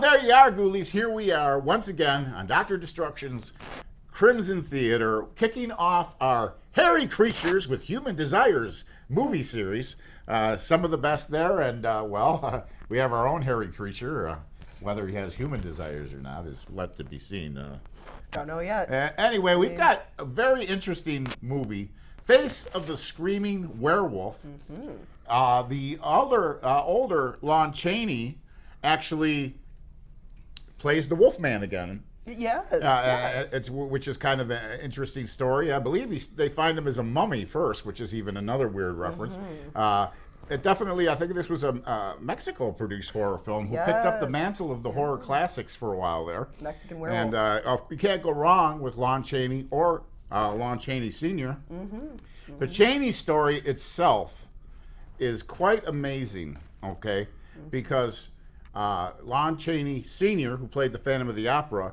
there you are, ghoulies. Here we are once again on Dr. Destruction's Crimson Theater, kicking off our Hairy Creatures with Human Desires movie series. Some of the best there, and we have our own hairy creature. Whether he has human desires or not is left to be seen. Don't know yet. Anyway, we've got a very interesting movie, Face of the Screaming Werewolf. Mm-hmm. The older Lon Chaney actually plays the Wolfman again. Yes, which is kind of an interesting story. I believe they find him as a mummy first, which is even another weird reference. Mm-hmm. I think this was a Mexico-produced horror film who picked up the mantle of the horror classics for a while there. Mexican Werewolf. And you can't go wrong with Lon Chaney or Lon Chaney Sr. Mm-hmm. Mm-hmm. The Chaney story itself is quite amazing, okay? Mm-hmm. Because Lon Chaney Sr., who played the Phantom of the Opera,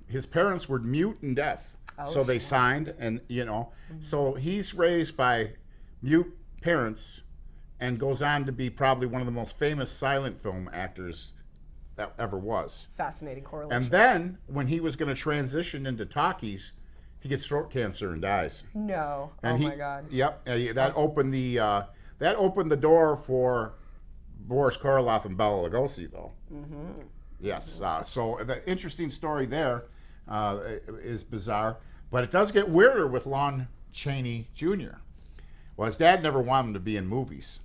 his parents were mute and deaf. So they signed, and so he's raised by mute parents and goes on to be probably one of the most famous silent film actors that ever was. Fascinating correlation. And then, when he was going to transition into talkies, he gets throat cancer and dies. No. And my God. Yep. That opened the door for Boris Karloff and Bela Lugosi, though. Mm-hmm. Yes. So the interesting story there is bizarre, but it does get weirder with Lon Chaney Jr. Well, his dad never wanted him to be in movies.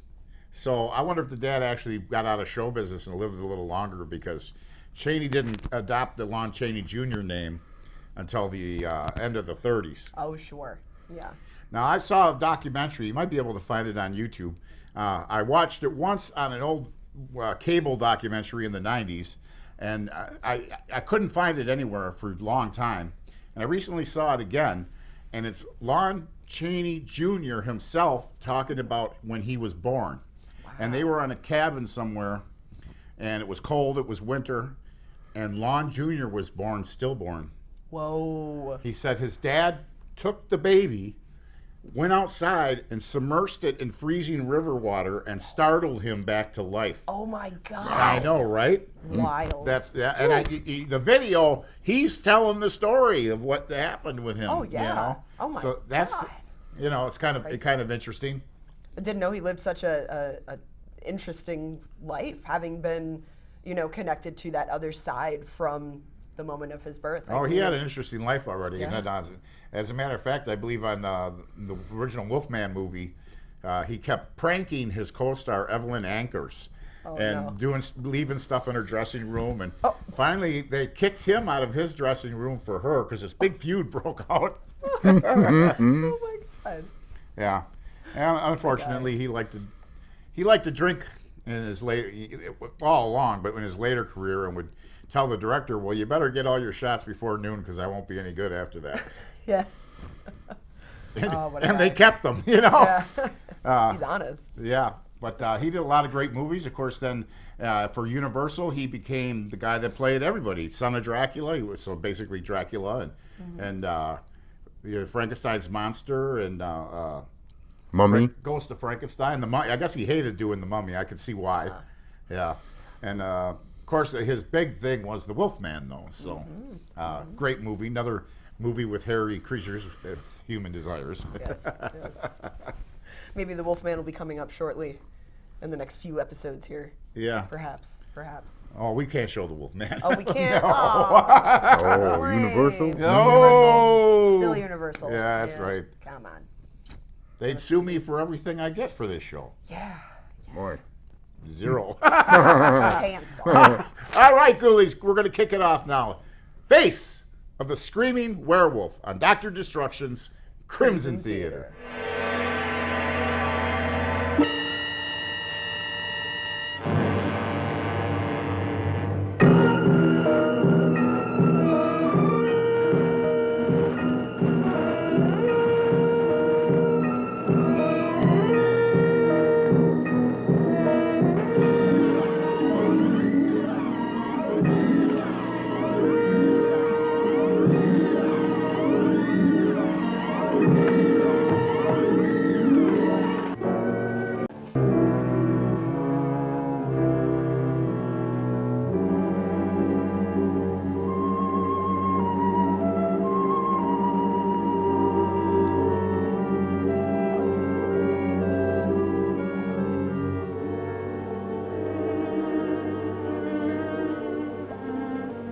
So I wonder if the dad actually got out of show business and lived a little longer, because Chaney didn't adopt the Lon Chaney Jr. name until the end of the 30s. Oh, sure. Yeah. Now, I saw a documentary. You might be able to find it on YouTube. I watched it once on an old cable documentary in the 90s, and I couldn't find it anywhere for a long time. And I recently saw it again, and it's Lon Chaney Jr. himself talking about when he was born. Wow. And they were on a cabin somewhere, and it was cold, it was winter, and Lon Jr. was stillborn. Whoa. He said his dad took the baby, went outside and submersed it in freezing river water and startled him back to life. Oh my God. I know, right? Wild. And the video, he's telling the story of what happened with him. Oh yeah. Oh my God. So that's it's kind of interesting. I didn't know he lived such a interesting life, having been, connected to that other side from the moment of his birth. He had an interesting life already. Yeah. And as a matter of fact, I believe on the original Wolfman movie, he kept pranking his co-star Evelyn Ankers leaving stuff in her dressing room. And finally, they kicked him out of his dressing room for her because this big feud broke out. Oh my God. Yeah. And unfortunately, he liked to drink in his all along, but in his later career, and would tell the director, "Well, you better get all your shots before noon because I won't be any good after that." Yeah. and they kept them, Yeah. He's honest. Yeah, but he did a lot of great movies. Of course, then for Universal, he became the guy that played everybody. Son of Dracula, he was so basically Dracula, and Frankenstein's monster, and Mummy, Ghost of Frankenstein. The Mummy. I guess he hated doing the Mummy. I could see why. Yeah, and of course, his big thing was the Wolfman, though. So, great movie. Another movie with hairy creatures with human desires. Yes. Maybe the Wolfman will be coming up shortly in the next few episodes here. Yeah. Perhaps. Oh, we can't show the Wolfman. Oh, we can't? No. Oh, Universal? No. Still Universal. Yeah, that's right. Come on. They'd sue me for everything I get for this show. Yeah. Boy. 0. Cancel. All right, ghoulies, we're going to kick it off now. Face of the Screaming Werewolf on Dr. Destruction's Crimson Theater.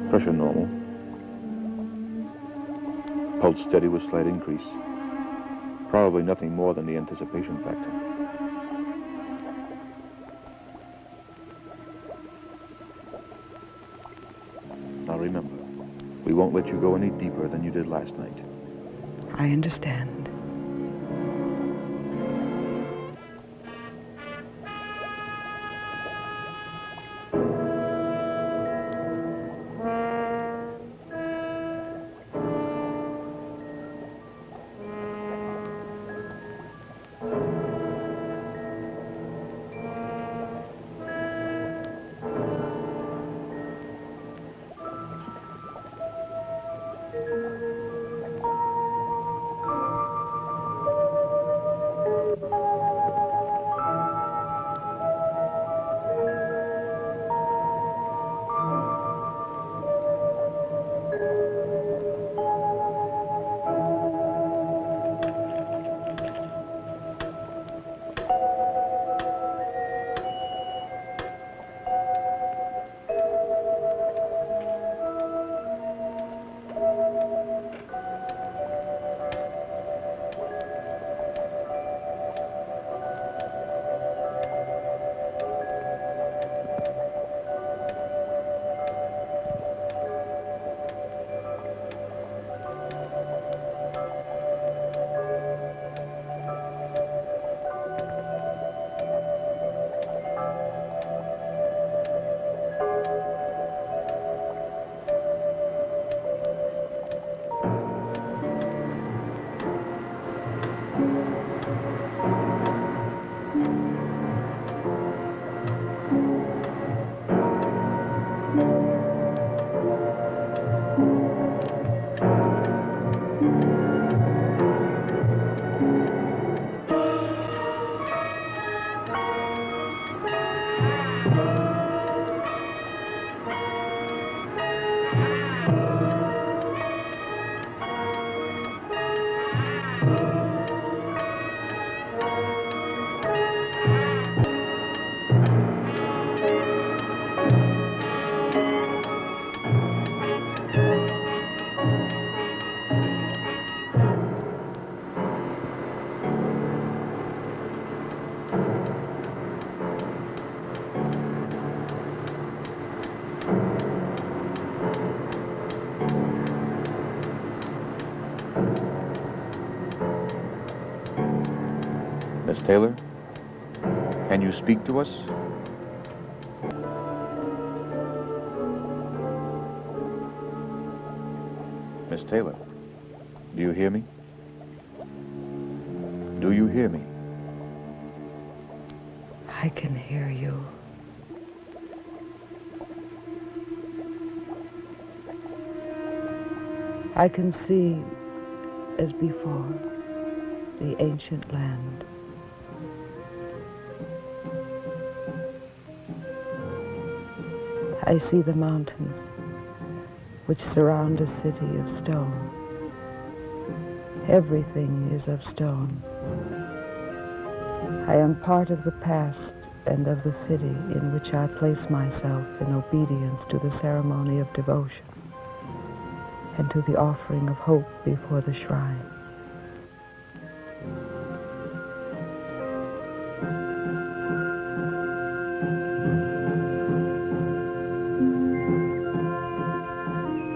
Pressure normal. Pulse steady with slight increase. Probably nothing more than the anticipation factor. Now remember, we won't let you go any deeper than you did last night. I understand. Miss Taylor, can you speak to us? Miss Taylor, do you hear me? Do you hear me? I can hear you. I can see, as before, the ancient land. I see the mountains which surround a city of stone. Everything is of stone. I am part of the past and of the city in which I place myself in obedience to the ceremony of devotion and to the offering of hope before the shrine.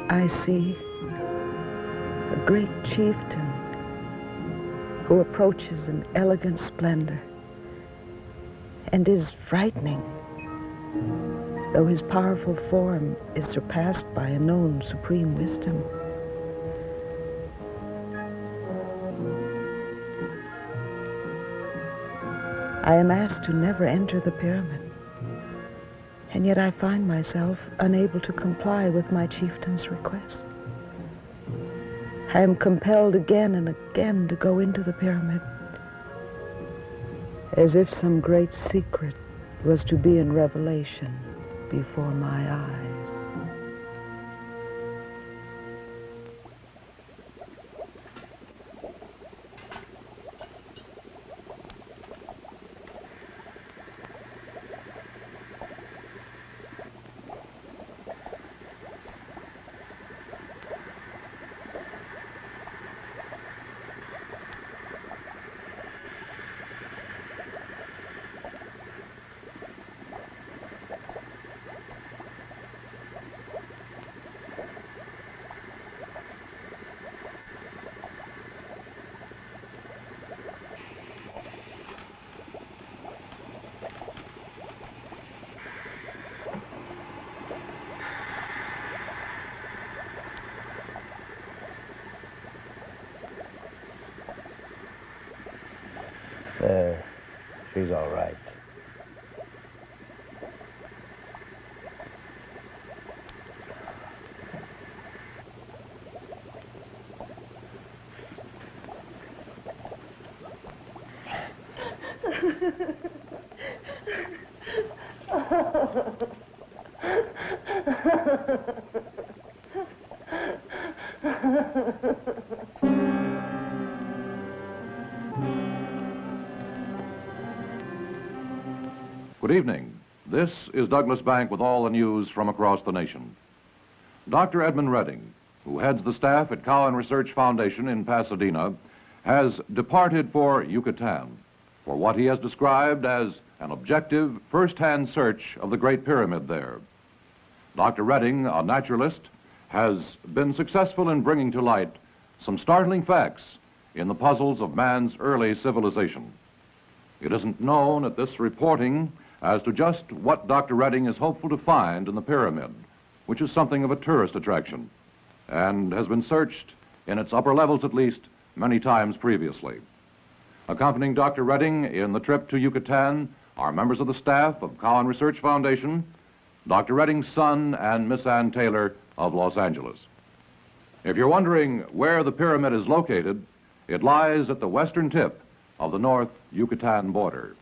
I see a great chieftain who approaches in elegant splendor and is frightening, though his powerful form is surpassed by a known supreme wisdom. I am asked to never enter the pyramid, and yet I find myself unable to comply with my chieftain's request. I am compelled again and again to go into the pyramid, as if some great secret was to be in revelation before my eyes. She's all right. Good evening. This is Douglas Bank with all the news from across the nation. Dr. Edmund Redding, who heads the staff at Cowan Research Foundation in Pasadena, has departed for Yucatan for what he has described as an objective, first-hand search of the Great Pyramid there. Dr. Redding, a naturalist, has been successful in bringing to light some startling facts in the puzzles of man's early civilization. It isn't known at this reporting as to just what Dr. Redding is hopeful to find in the pyramid, which is something of a tourist attraction, and has been searched, in its upper levels at least, many times previously. Accompanying Dr. Redding in the trip to Yucatan are members of the staff of Cowan Research Foundation, Dr. Redding's son, and Miss Ann Taylor of Los Angeles. If you're wondering where the pyramid is located, it lies at the western tip of the North Yucatan border.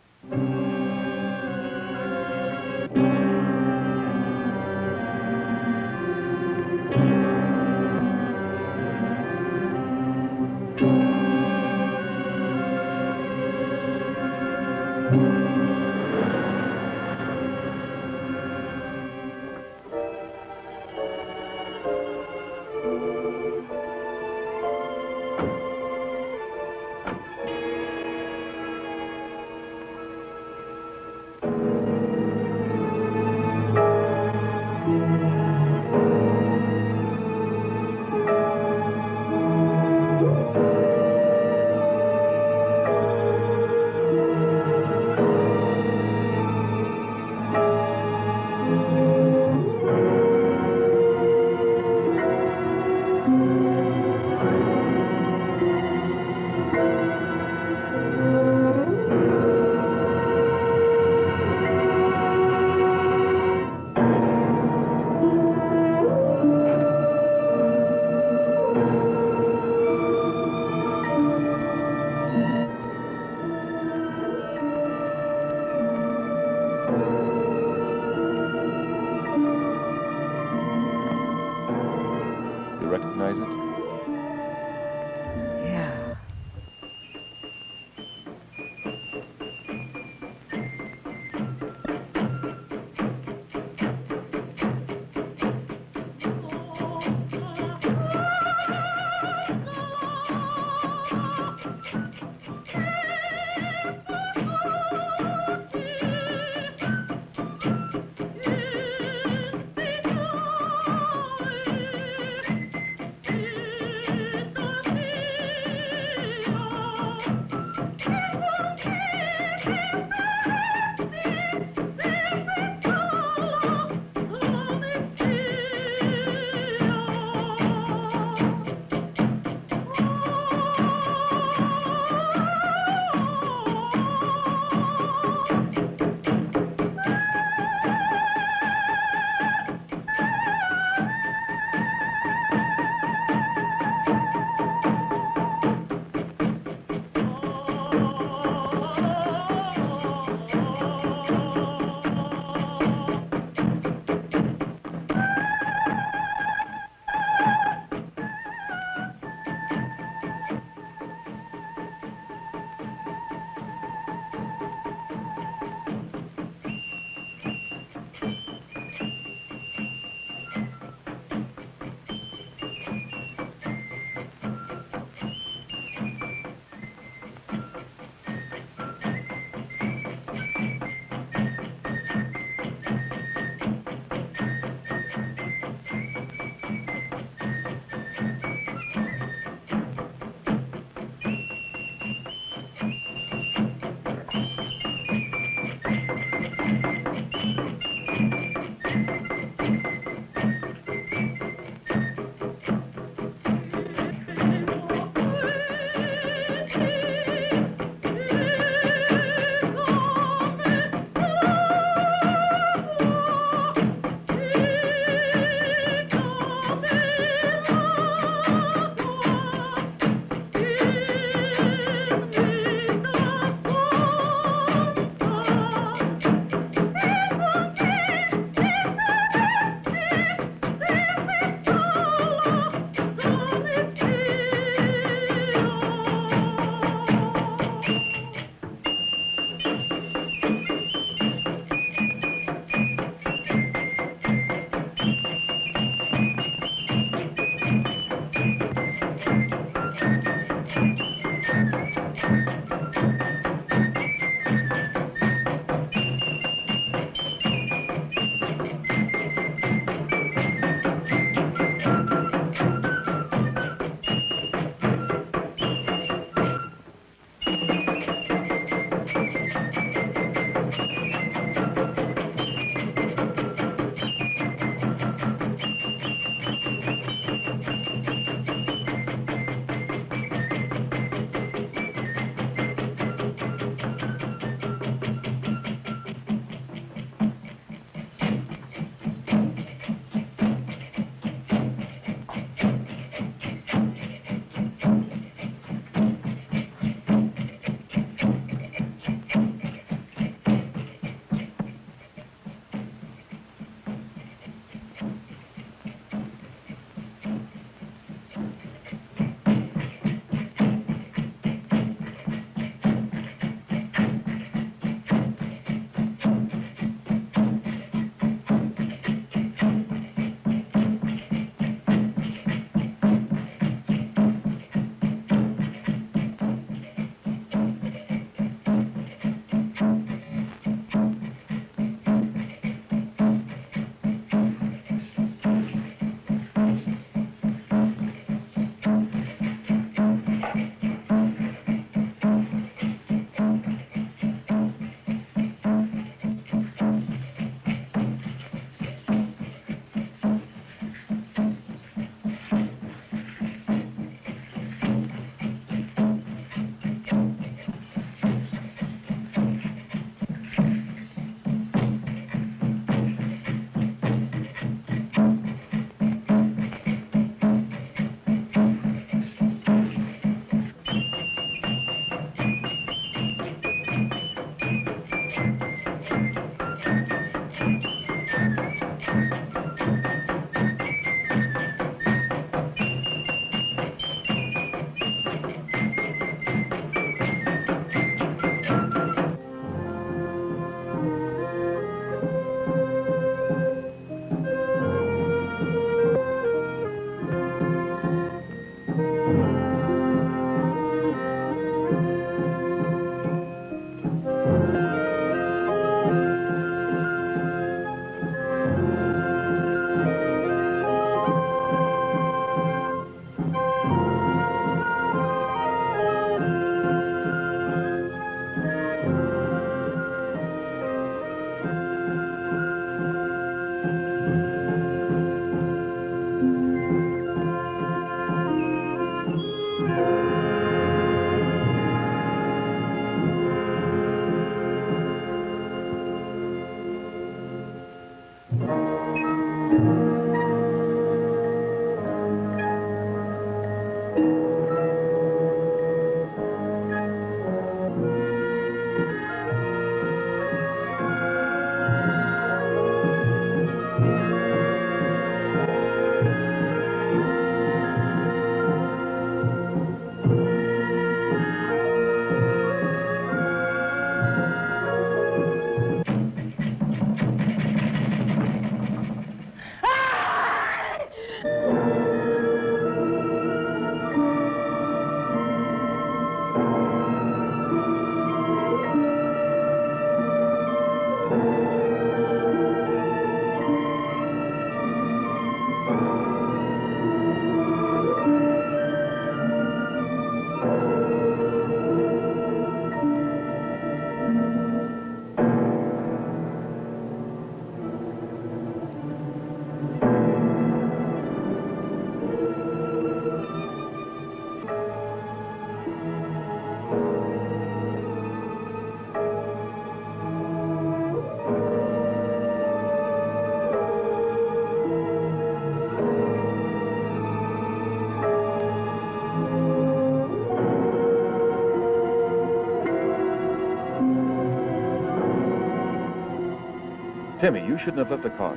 Timmy, you shouldn't have left the car.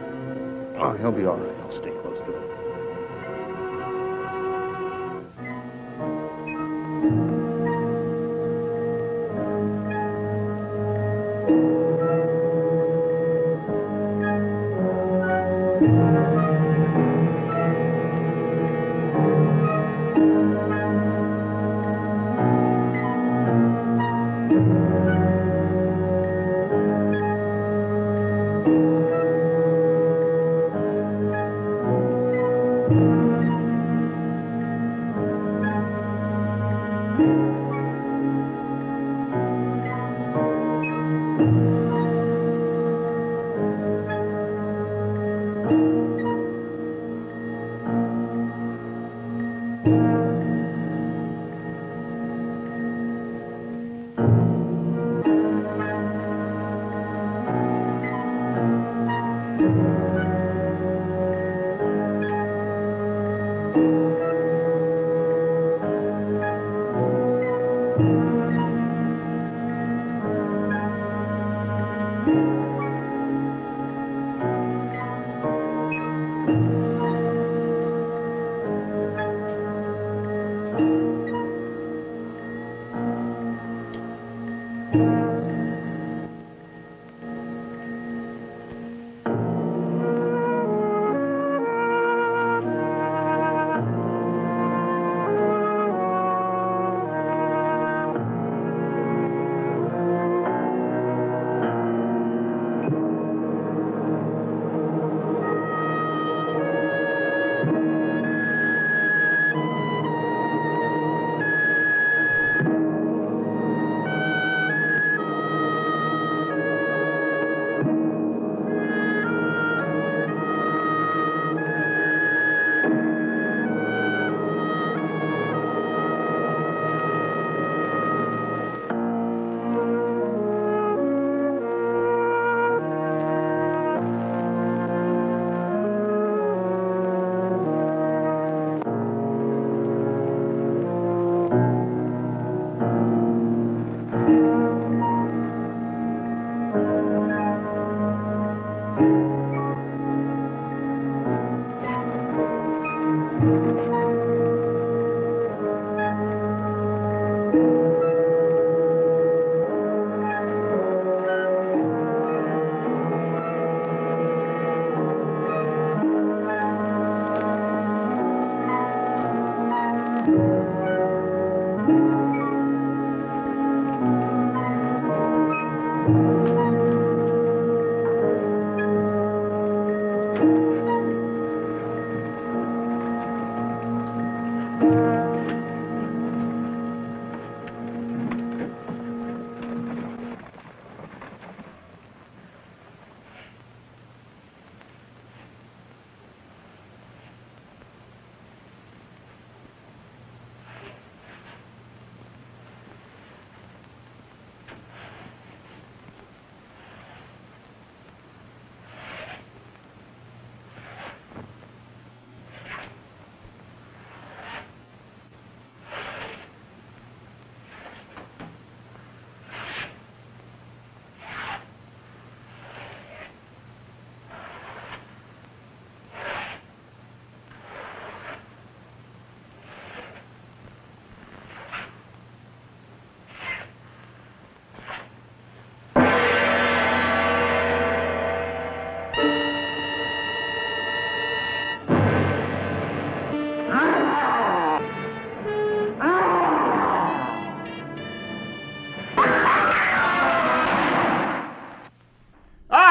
Oh, he'll be all right. I'll stay close to him.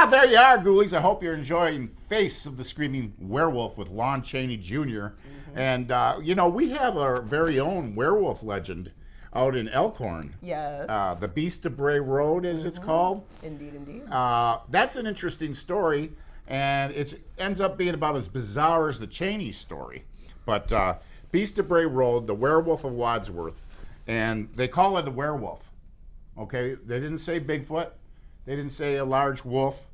There you are, ghoulies. I hope you're enjoying Face of the Screaming Werewolf with Lon Chaney Jr. And, we have our very own werewolf legend out in Elkhorn. Yes. The Beast of Bray Road, as it's called. Indeed, indeed. That's an interesting story, and it ends up being about as bizarre as the Chaney story. But Beast of Bray Road, the Werewolf of Wadsworth, and they call it a werewolf. Okay? They didn't say Bigfoot. They didn't say a large wolf.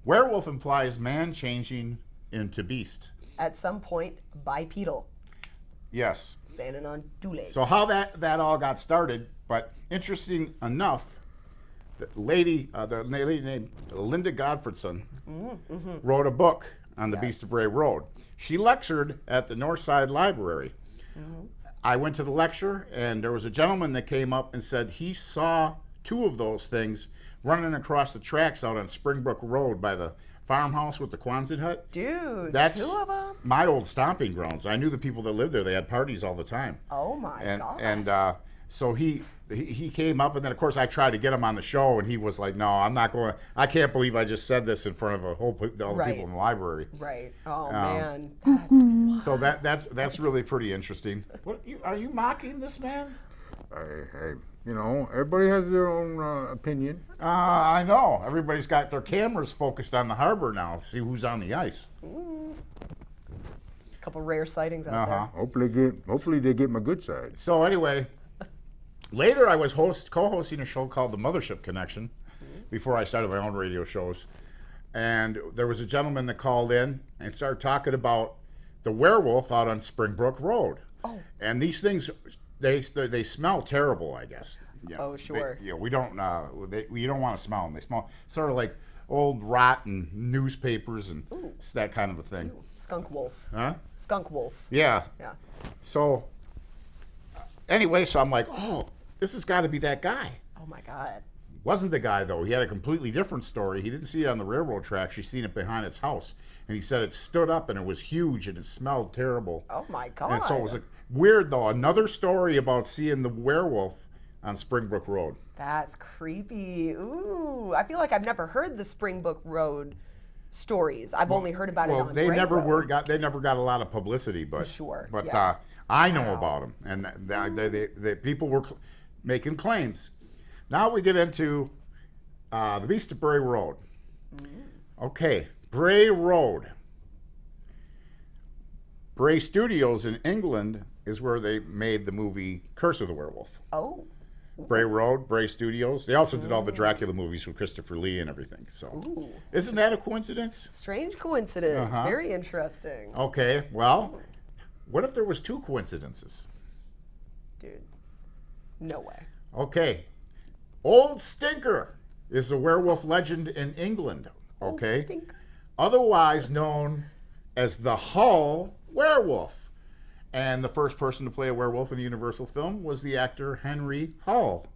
Werewolf implies man changing into beast. At some point, bipedal, Yes. standing on two legs. So how that all got started, but interesting enough, the lady named Linda Godfredson wrote a book on the Beast of Bray Road. She lectured at the Northside Library. I went to the lecture, and there was a gentleman that came up and said he saw 2 of those things running across the tracks out on Springbrook Road by the farmhouse with the Quonset hut. Dude, That's 2 of them? my old stomping grounds. I knew the people that lived there. They had parties all the time. Oh my God. And so he came up, and then of course I tried to get him on the show, and he was like, "No, I'm not going. I can't believe I just said this in front of all the people in the library." Right. Oh man, that's So that's really pretty interesting. Are you mocking this man? You know, everybody has their own opinion. I know. Everybody's got their cameras focused on the harbor now to see who's on the ice. a couple rare sightings out there. Hopefully they get my good side. So anyway, later I was co-hosting a show called The Mothership Connection before I started my own radio shows. And there was a gentleman that called in and started talking about the werewolf out on Springbrook Road. Oh. And these things, they smell terrible, I guess. You know, Oh, sure. we don't, you don't want to smell them. They smell sort of like old rotten newspapers and that kind of a thing. Skunk wolf. Huh? Skunk wolf. Yeah. Yeah. So anyway, so I'm like, oh, this has got to be that guy. Oh my God. Wasn't the guy, though. He had a completely different story. He didn't see it on the railroad tracks. He seen it behind its house. And he said it stood up and it was huge and it smelled terrible. Oh my God. And so it was like, weird, though. Another story about seeing the werewolf on Springbrook Road. That's creepy. Ooh, I feel like I've never heard the Springbrook Road stories. I've only heard about it on they Bray never Road. they never got a lot of publicity, but Sure, But yeah. I know about them, and the people were making claims. Now we get into the Beast of Bray Road. Okay, Bray Road. Bray Studios in England is where they made the movie Curse of the Werewolf. Oh. Bray Road, Bray Studios. They also did all the Dracula movies with Christopher Lee and everything. So, isn't that a coincidence? Strange coincidence. Uh-huh. Very interesting. Okay, well, what if there was 2 coincidences? Dude. No way. Okay, Old Stinker is a werewolf legend in England. Okay, Stinker. otherwise known as the Hull Werewolf. And the first person to play a werewolf in the Universal film was the actor Henry Hull.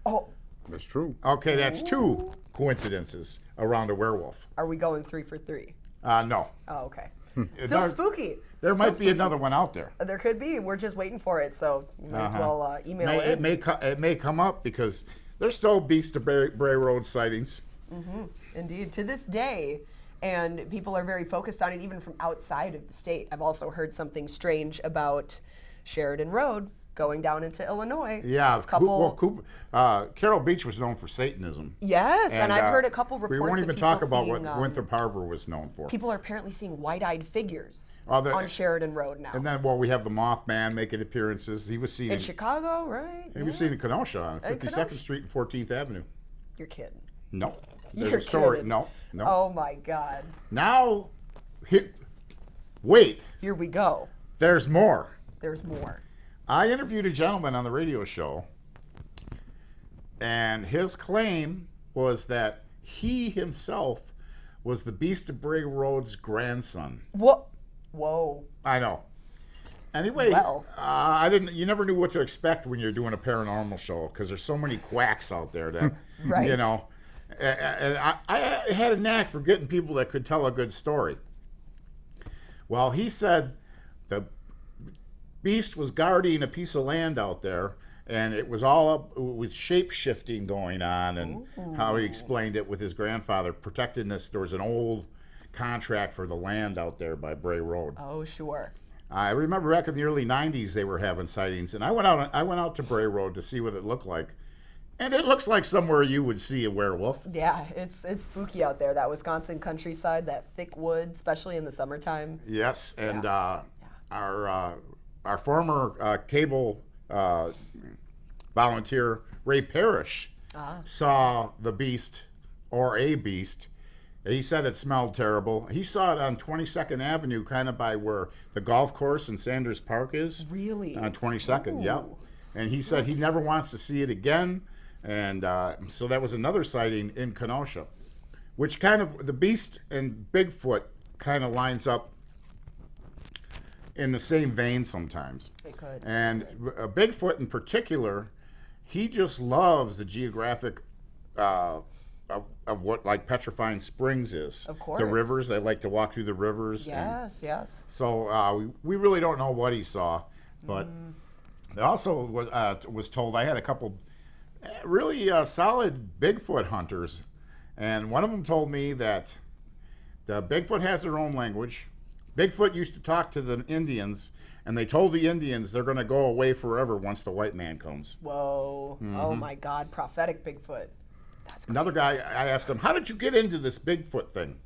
Oh, That's true. Okay, that's 2 coincidences around a werewolf. are we going 3 for 3? No. Oh, okay. There- Still spooky. There Still might be spooky. another one out there. There could be. We're just waiting for it, so you might as well email It in. may come up because there's still Beast of Bray Road sightings. Indeed, to this day, and people are very focused on it even from outside of the state. I've also heard something strange about Sheridan Road going down into Illinois. Yeah, A couple. Carroll Beach was known for Satanism. Yes, and I've heard a couple reports. We won't of even people talk about seeing, what Winthrop Harbor was known for. People are apparently seeing white-eyed figures Oh, on Sheridan Road now. And then, we have the Mothman making appearances. He was seen in Chicago, right? He was seen in Kenosha on In 52nd Kenosha. Street and 14th Avenue. You're kidding. No, there's You're a story. kidding. No. Oh my God. Now, wait. Here we go. There's more. There's more. I interviewed a gentleman on the radio show, and his claim was that he himself was the Beast of Bray Road's grandson. What? Whoa. I know. Anyway, Well. You never knew what to expect when you're doing a paranormal show because there's so many quacks out there that, Right. you know. And I had a knack for getting people that could tell a good story. Well, he said the Beast was guarding a piece of land out there, and it was all up with shape shifting going on, and how he explained it with his grandfather protecting this. There was an old contract for the land out there by Bray Road. Oh, sure. I remember back in the early '90s they were having sightings, and I went out to Bray Road to see what it looked like, and it looks like somewhere you would see a werewolf. Yeah, it's spooky out there. That Wisconsin countryside, that thick wood, especially in the summertime. Yes, and our former cable volunteer Ray Parrish saw the beast or a beast. He said it smelled terrible. He saw it on 22nd Avenue, kind of by where the golf course in Sanders Park is. Really? On 22nd, Ooh, yep. And he said he never wants to see it again And so that was another sighting in Kenosha, which kind of, the Beast and Bigfoot kind of lines up in the same vein sometimes. It could. And Bigfoot in particular, he just loves the geographic of what like Petrifying Springs is. Of course. The rivers, they like to walk through the rivers. Yes, yes. So we really don't know what he saw, but it also was told I had a couple really solid Bigfoot hunters, and one of them told me that the Bigfoot has their own language. Bigfoot used to talk to the Indians, and they told the Indians they're going to go away forever once the white man comes. Whoa. Oh my God, prophetic Bigfoot. That's crazy. Another guy, I asked him, how did you get into this Bigfoot thing?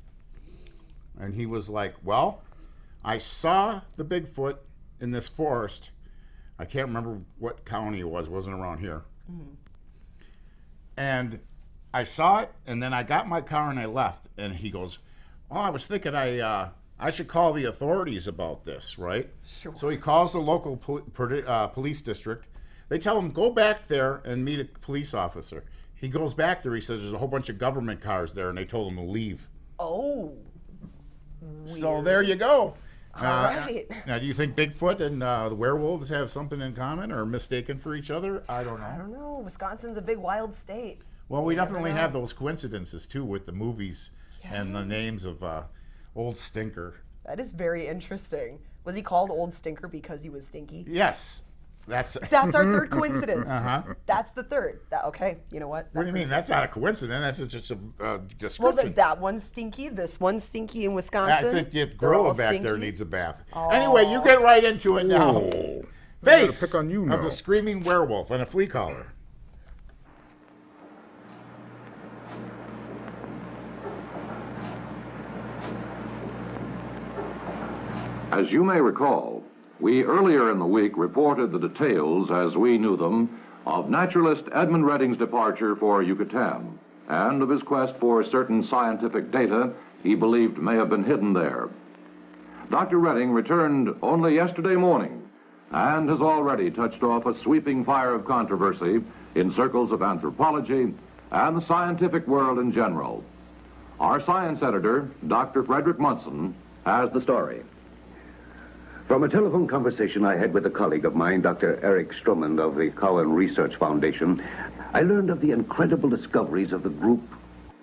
And he was like, well, I saw the Bigfoot in this forest. I can't remember what county it wasn't around here. And I saw it, and then I got in my car and I left. And he goes, oh, I was thinking I should call the authorities about this, right? Sure. So he calls the local police district. They tell him, go back there and meet a police officer. He goes back there. He says there's a whole bunch of government cars there, and they told him to leave. Oh. So there you go. All right. Now, do you think Bigfoot and the werewolves have something in common or mistaken for each other? I don't know. I don't know. Wisconsin's a big wild state. Well, we definitely have those coincidences, too, with the movies and the names of Old Stinker. That is very interesting. Was he called Old Stinker because he was stinky? Yes. That's That's our third coincidence. Uh-huh. That's the third. Okay, you know what? What do you mean? That's not a coincidence. That's just a Well, description. that one's stinky. This one's stinky in I Wisconsin. think the They're all gorilla back there stinky. needs a bath. Anyway, you get right into it now. Whoa. Face pick on you of now. the screaming werewolf and a flea collar. As you may recall, we earlier in the week reported the details, as we knew them, of naturalist Edmund Redding's departure for Yucatan, and of his quest for certain scientific data he believed may have been hidden there. Dr. Redding returned only yesterday morning and has already touched off a sweeping fire of controversy in circles of anthropology and the scientific world in general. Our science editor, Dr. Frederick Munson, has the story. From a telephone conversation I had with a colleague of mine, Dr. Eric Stroman of the Cowan Research Foundation, I learned of the incredible discoveries of the group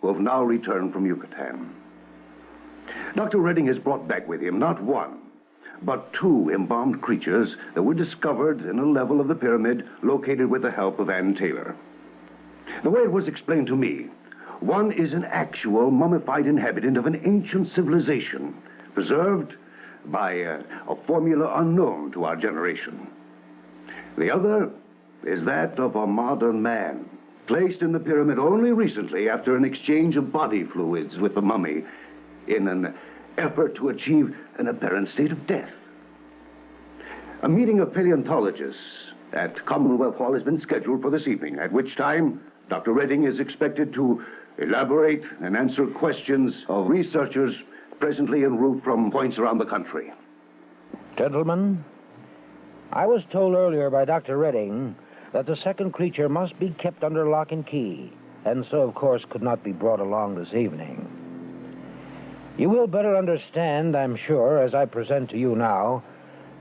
who have now returned from Yucatan. Dr. Redding has brought back with him not one, but two embalmed creatures that were discovered in a level of the pyramid located with the help of Ann Taylor. The way it was explained to me, one is an actual mummified inhabitant of an ancient civilization, preserved by a formula unknown to our generation. The other is that of a modern man, placed in the pyramid only recently after an exchange of body fluids with the mummy in an effort to achieve an apparent state of death. A meeting of paleontologists at Commonwealth Hall has been scheduled for this evening, at which time Dr. Redding is expected to elaborate and answer questions of researchers presently en route from points around the country. Gentlemen, I was told earlier by Dr. Redding that the second creature must be kept under lock and key, and so, of course, could not be brought along this evening. You will better understand, I'm sure, as I present to you now,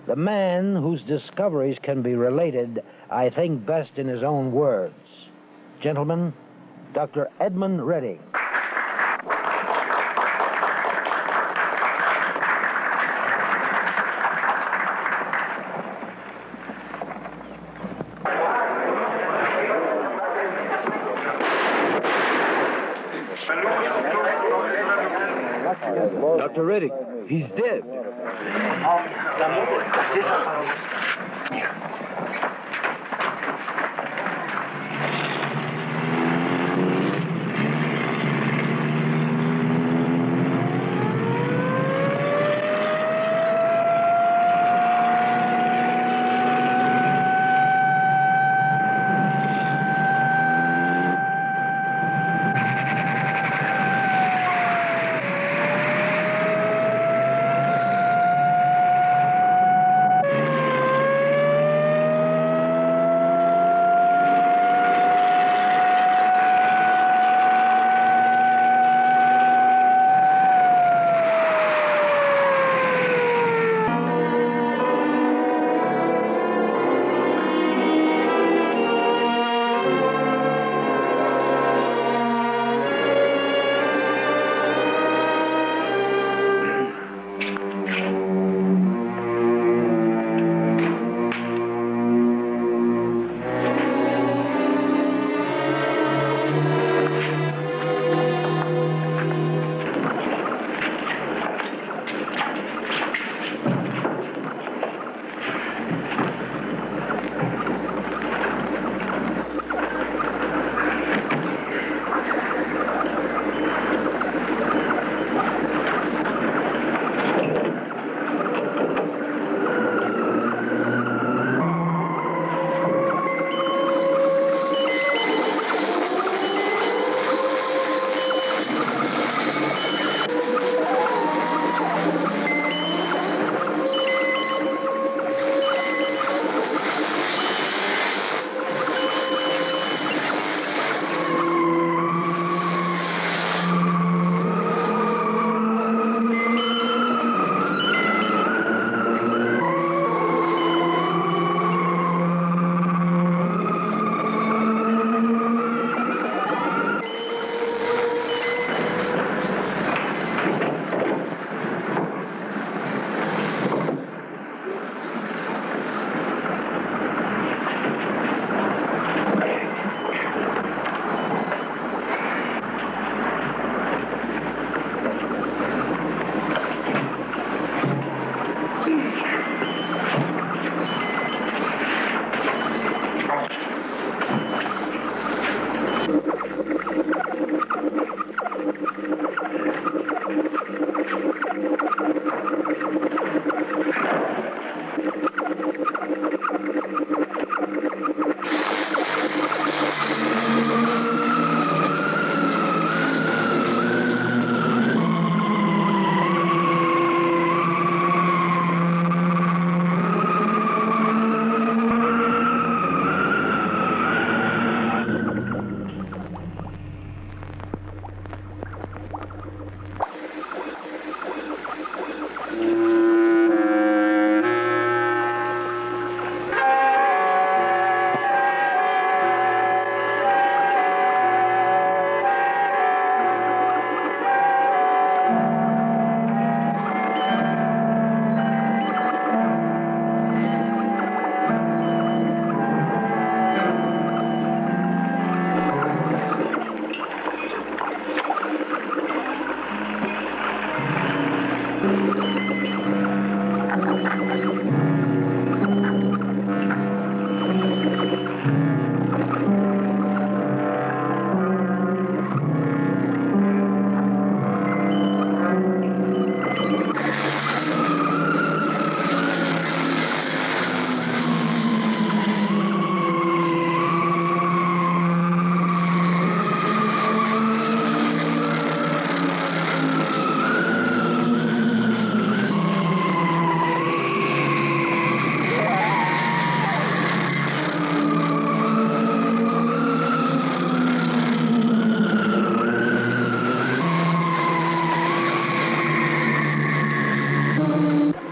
the man whose discoveries can be related, I think, best in his own words. Gentlemen, Dr. Edmund Redding. Dr. Redding, he's dead.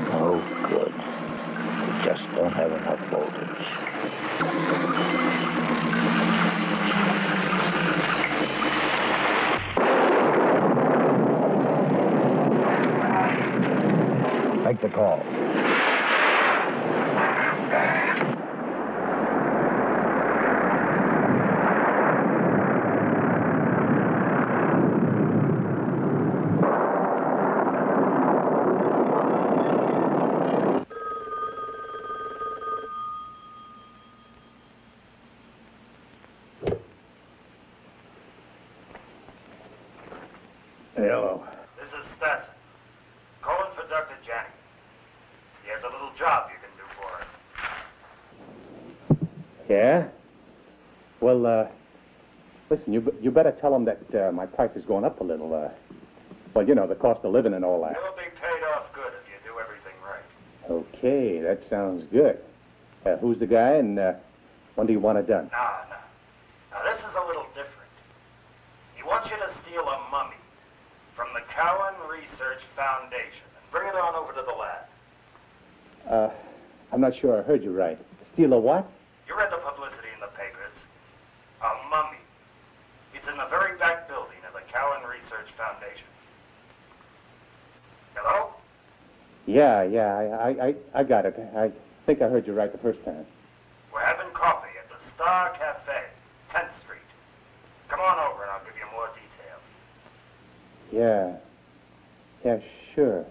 No good. We just don't have enough voltage. Make the call. Hello. This is Stetson. Calling for Dr. Janney. He has a little job you can do for him. Yeah? Well, listen, you better tell him that my price is going up a little. Well, you know, the cost of living and all that. You'll be paid off good if you do everything right. Okay, that sounds good. Who's the guy and when do you want it done? Now, this is a little different. He wants you to steal a mummy from the Cowan Research Foundation and bring it on over to the lab. I'm not sure I heard you right. Steal a what? You read the publicity in the papers. A mummy. It's in the very back building of the Cowan Research Foundation. Hello? Yeah, I got it. I think I heard you right the first time. We're having coffee at the Star Cafe, 10th Street. Come on over and I'll give you more details. Yeah, sure.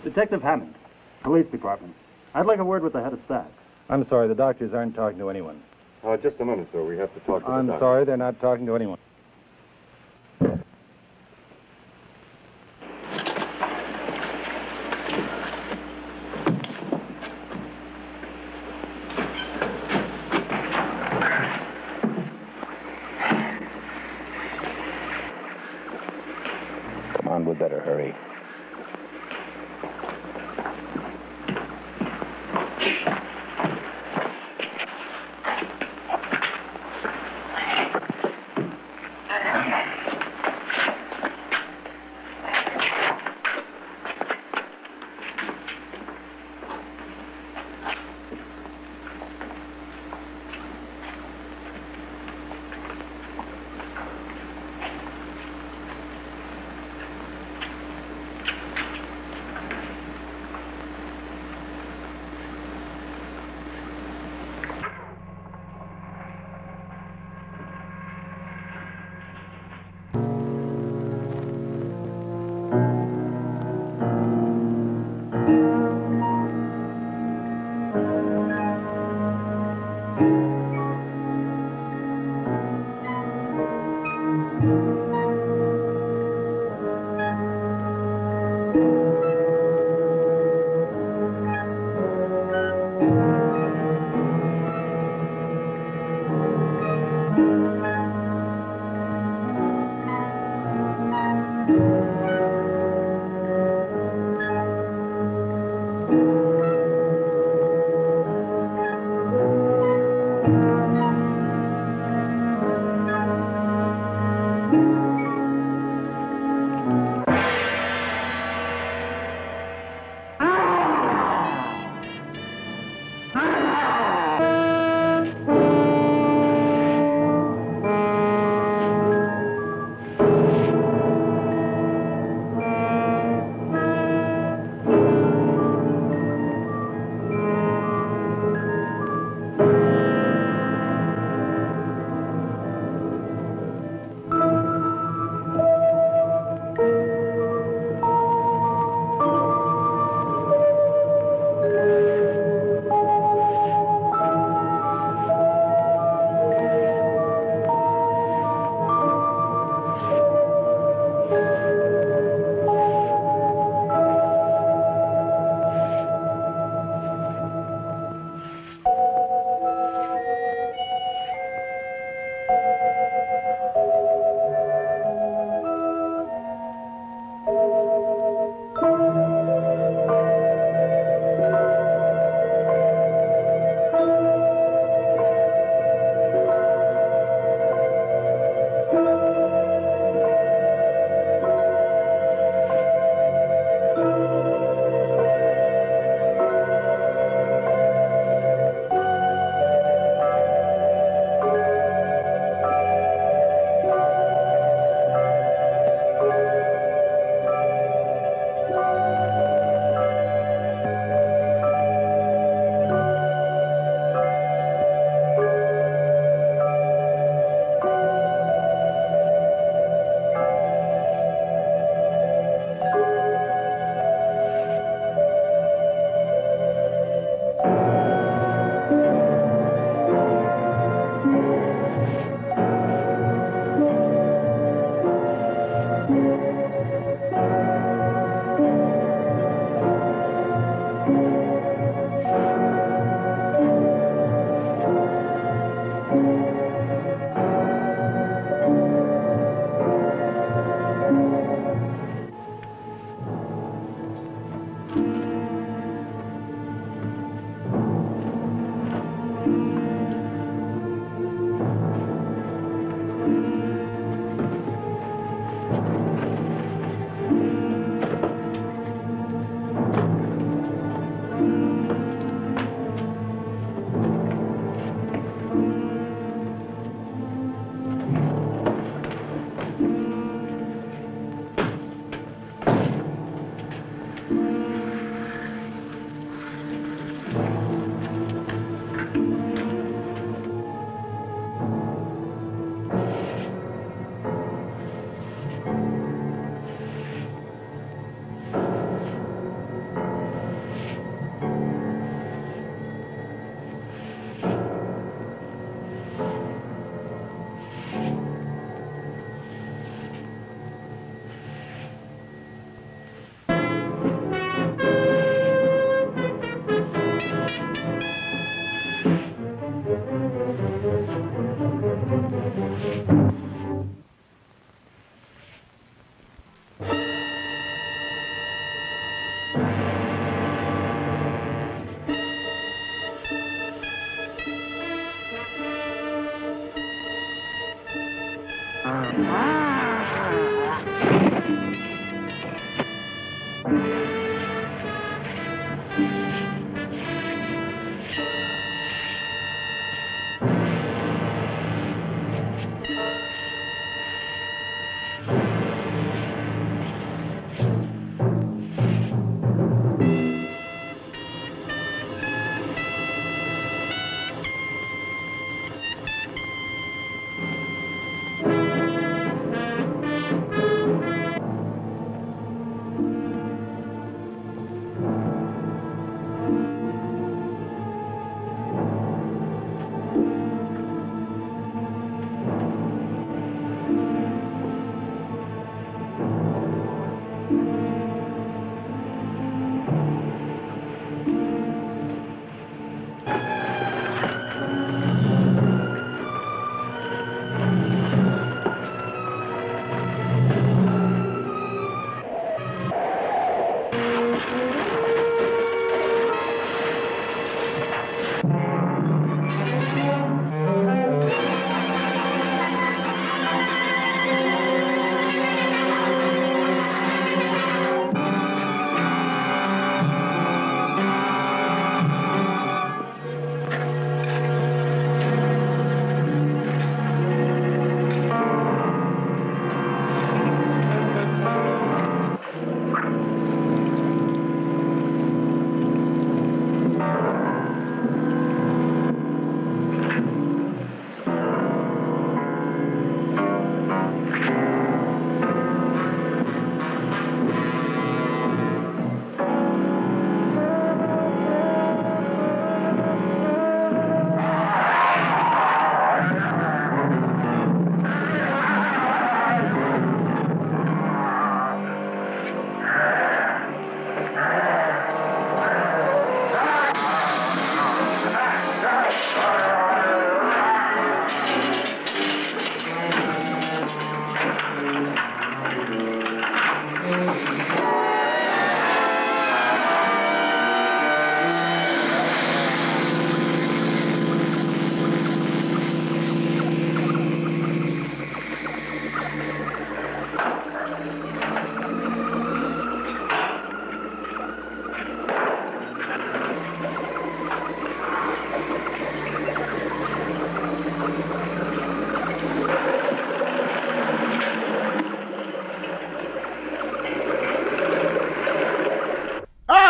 Detective Hammond, Police Department. I'd like a word with the head of staff. I'm sorry, the doctors aren't talking to anyone. Just a minute, sir. We have to talk to I'm sorry, they're not talking to anyone. Come on, we'd better hurry.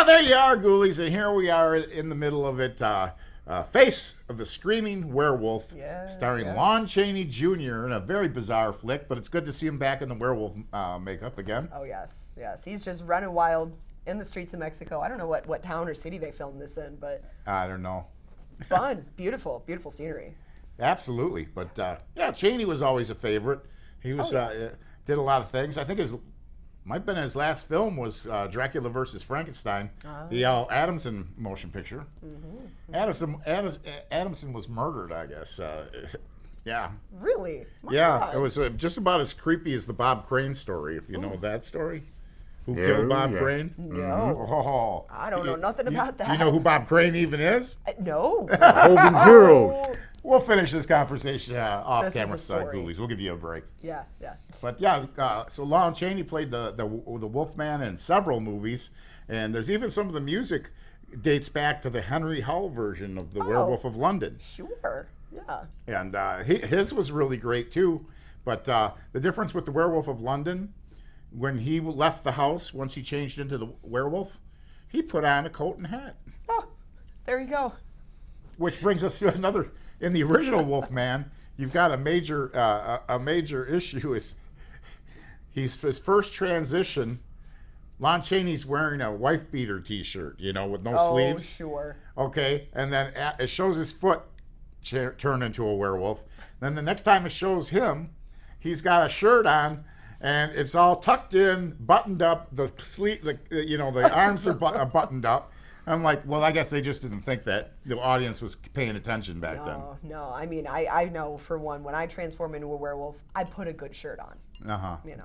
There you are, ghoulies, and here we are in the middle of it. Face of the Screaming Werewolf, starring Lon Chaney Jr. in a very bizarre flick, but it's good to see him back in the werewolf makeup again. Oh, yes, yes. He's just running wild in the streets of Mexico. I don't know what town or city they filmed this in, but... I don't know. It's fun. Beautiful, beautiful scenery. Absolutely. But, yeah, Chaney was always a favorite. He was did a lot of things. I think might have been his last film was Dracula versus Frankenstein, the Adamson motion picture. Adamson was murdered, I guess. Yeah. Really? My God. It was just about as creepy as the Bob Crane story, if you know that story. Who killed Bob Crane? No. Oh, I don't know nothing about that. You know who Bob Crane even is? No. Holding zeros. We'll finish this conversation off camera, ghoulies. We'll give you a break. Yeah, yeah. But yeah, so Lon Chaney played the Wolfman in several movies, and there's even some of the music dates back to the Henry Hull version of the Werewolf of London. Sure, yeah. And his was really great too, but the difference with the Werewolf of London, when he left the house, once he changed into the werewolf, he put on a coat and hat. Oh, there you go. Which brings us to another. In the original Wolfman, you've got a major issue is his first transition. Lon Chaney's wearing a wife beater T-shirt, with no sleeves. Oh, sure. Okay, and then it shows his foot turn into a werewolf. Then the next time it shows him, he's got a shirt on, and it's all tucked in, buttoned up. The sleeve, the arms are buttoned up. I'm like, well, I guess they just didn't think that the audience was paying attention back then. No. I mean, I know for one, when I transform into a werewolf, I put a good shirt on.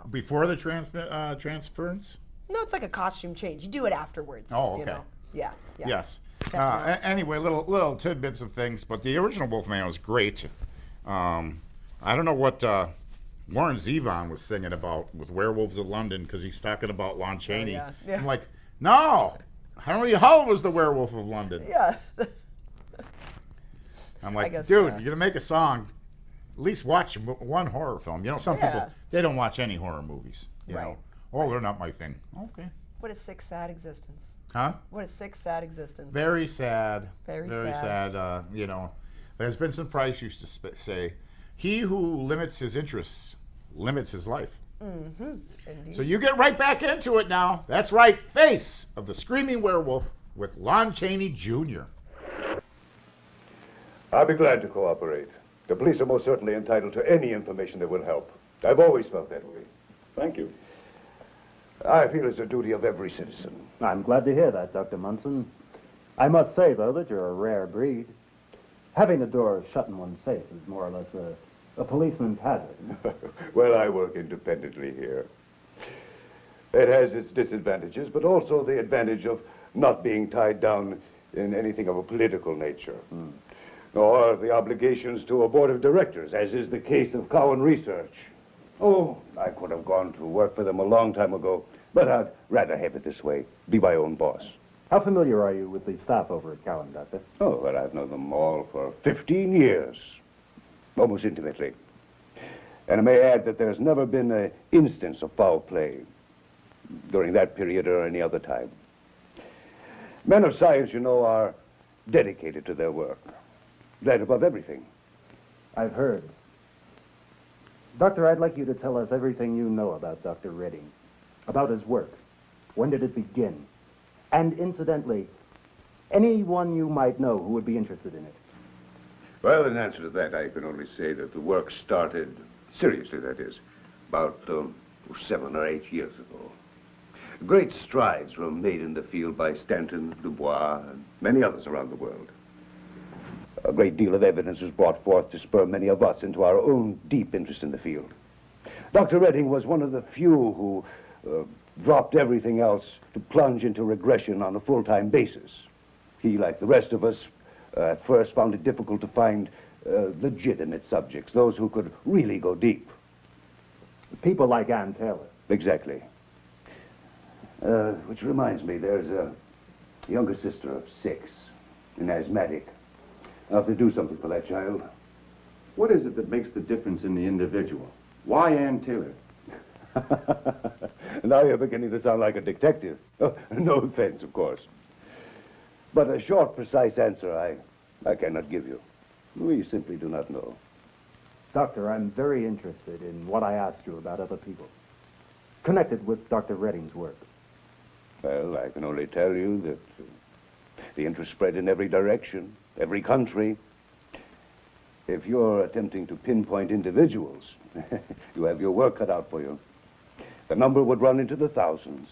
Before the transference? No, it's like a costume change. You do it afterwards. Oh, okay. Yeah. Yes. Anyway, little tidbits of things, but the original Wolfman was great. I don't know what Warren Zevon was singing about with Werewolves of London, because he's talking about Lon Chaney. Oh, yeah. I'm like, no. Henry Hull was the Werewolf of London. Yeah. I'm like, dude, you're going to make a song, at least watch one horror film. Some people, they don't watch any horror movies. You know. Oh, they're not my thing. Okay. What a sick, sad existence. Huh? What a sick, sad existence. Very sad. Very sad. There's Vincent Price used to say, he who limits his interests limits his life. Indeed. So you get right back into it now. That's right, Face of the Screaming Werewolf with Lon Chaney Jr. I'll be glad to cooperate. The police are most certainly entitled to any information that will help. I've always felt that way. Thank you. I feel it's a duty of every citizen. I'm glad to hear that, Dr. Munson. I must say, though, that you're a rare breed. Having the door shut in one's face is more or less a policeman's hazard. Well, I work independently here. It has its disadvantages, but also the advantage of not being tied down in anything of a political nature. Or the obligations to a board of directors, as is the case of Cowan Research. Oh, I could have gone to work for them a long time ago, but I'd rather have it this way, be my own boss. How familiar are you with the staff over at Cowan, Doctor? Oh, well, I've known them all for 15 years, almost intimately. And I may add that there's never been an instance of foul play during that period or any other time. Men of science, you know, are dedicated to their work. That above everything. I've heard. Doctor, I'd like you to tell us everything you know about Dr. Redding, about his work. When did it begin? And incidentally, anyone you might know who would be interested in it. Well, in answer to that, I can only say that the work started, seriously that is, about 7 or 8 years ago. Great strides were made in the field by Stanton, Dubois, and many others around the world. A great deal of evidence was brought forth to spur many of us into our own deep interest in the field. Dr. Redding was one of the few who dropped everything else to plunge into regression on a full-time basis. He, like the rest of us, at first found it difficult to find legitimate subjects, those who could really go deep. People like Ann Taylor. Exactly. Which reminds me, there's a younger sister of 6, an asthmatic. I'll have to do something for that child. What is it that makes the difference in the individual? Why Ann Taylor? Now you're beginning to sound like a detective. No offense, of course. But a short, precise answer I cannot give you. We simply do not know. Doctor, I'm very interested in what I asked you about other people, connected with Dr. Redding's work. Well, I can only tell you that the interest spread in every direction, every country. If you're attempting to pinpoint individuals, you have your work cut out for you. The number would run into the thousands.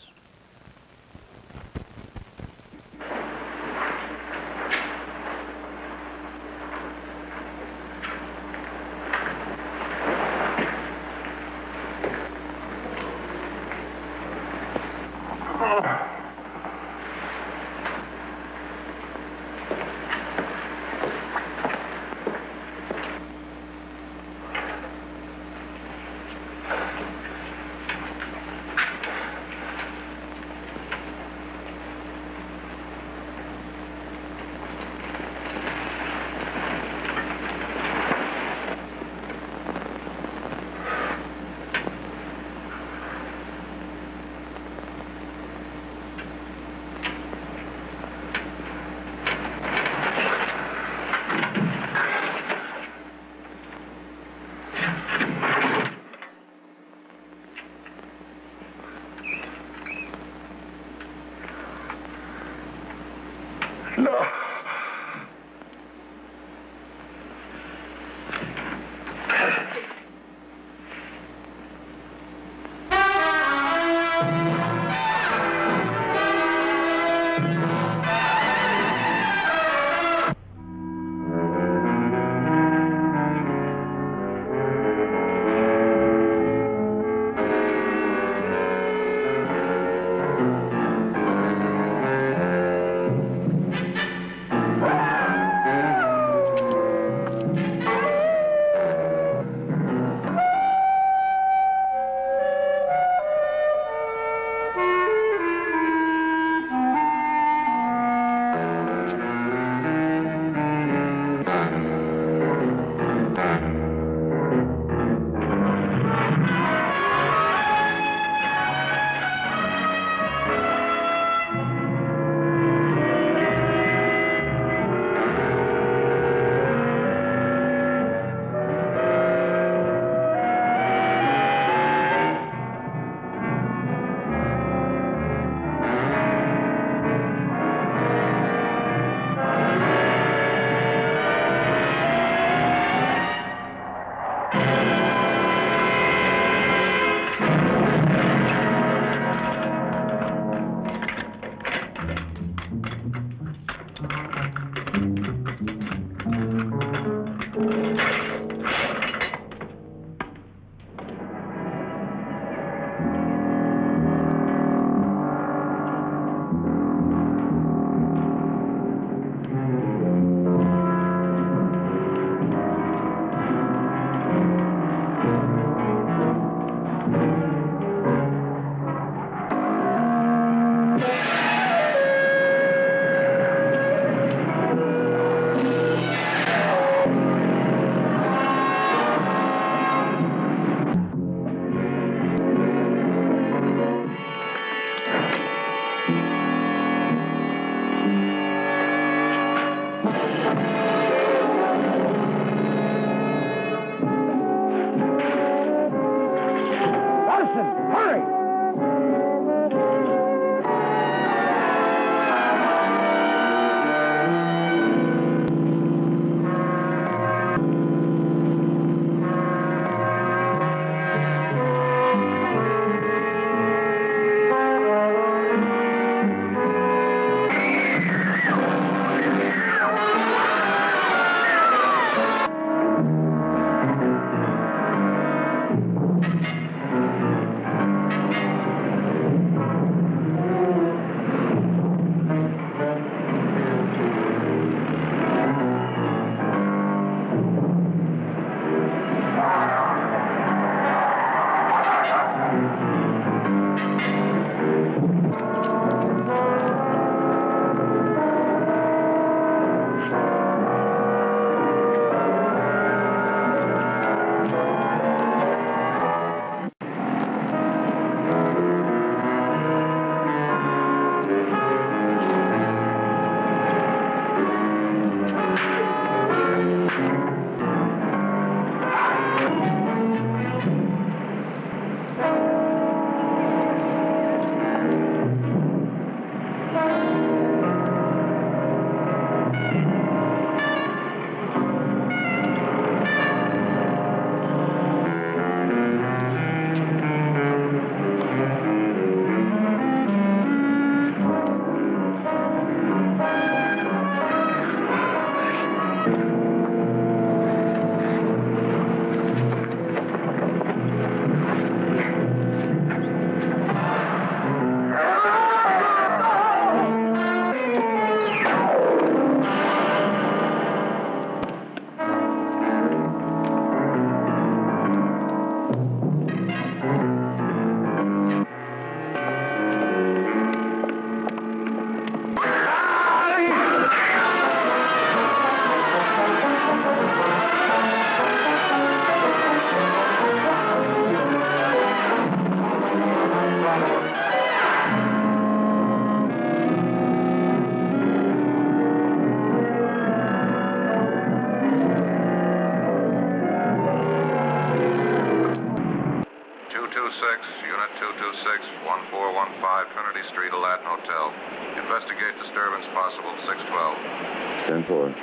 226-1415 Trinity Street, Aladdin Hotel. Investigate disturbance possible 612. 10-4.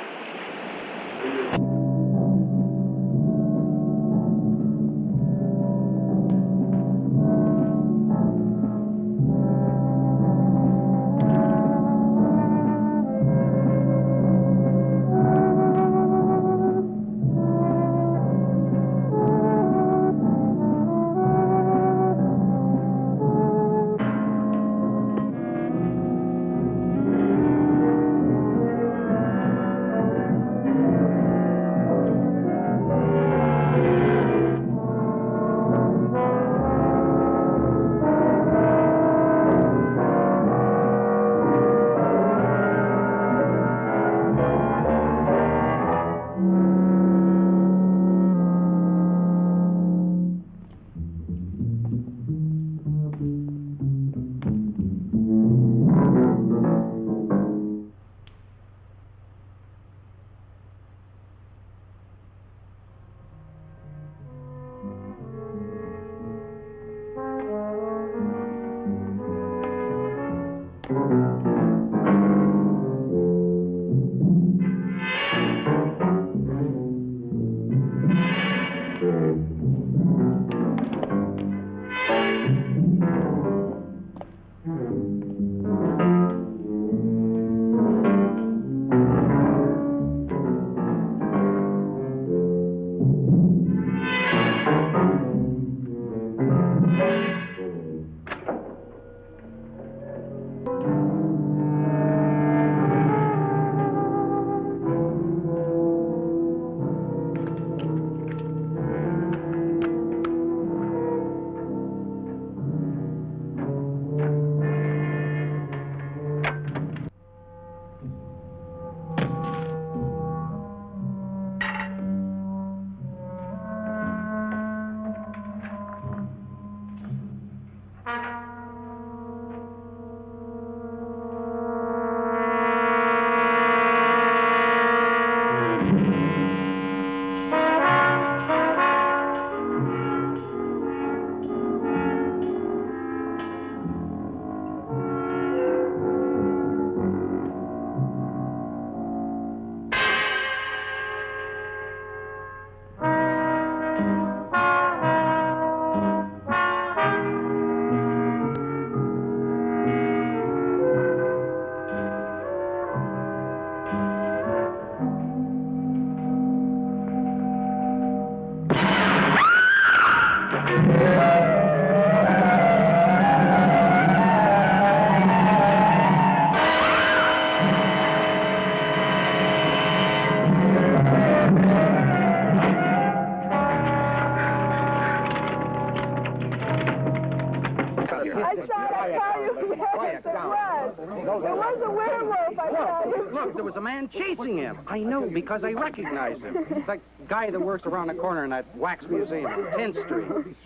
It was a werewolf, I tell you. Look, there was a man chasing him. I know because I recognized him. It's like the guy that works around the corner in that wax museum on 10th Street.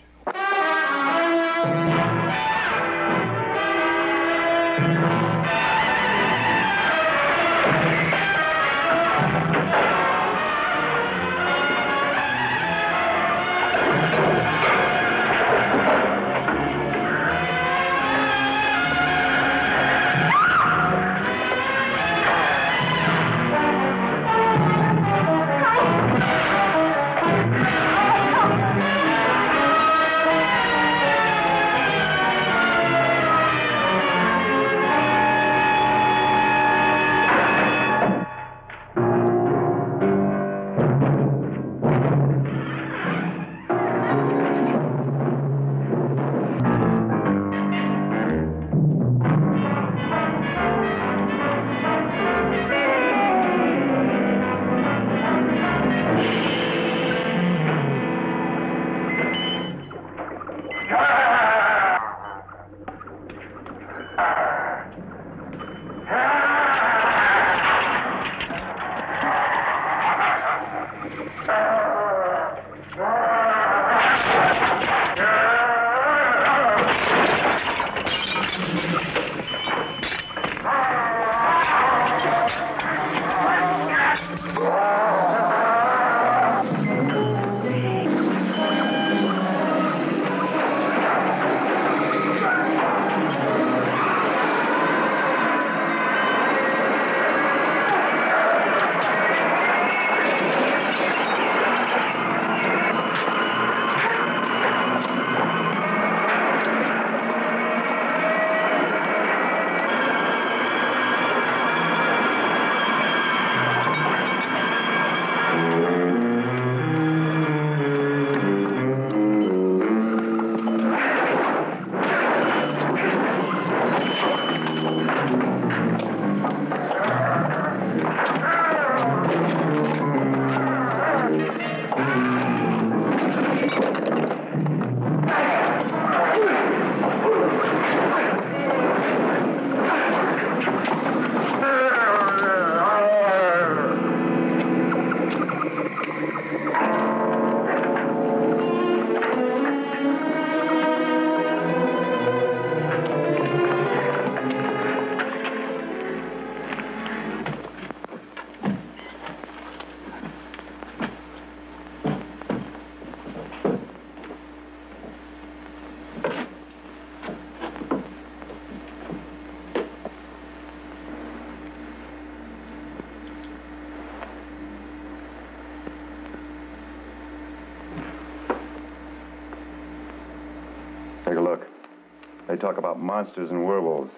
They talk about monsters and werewolves.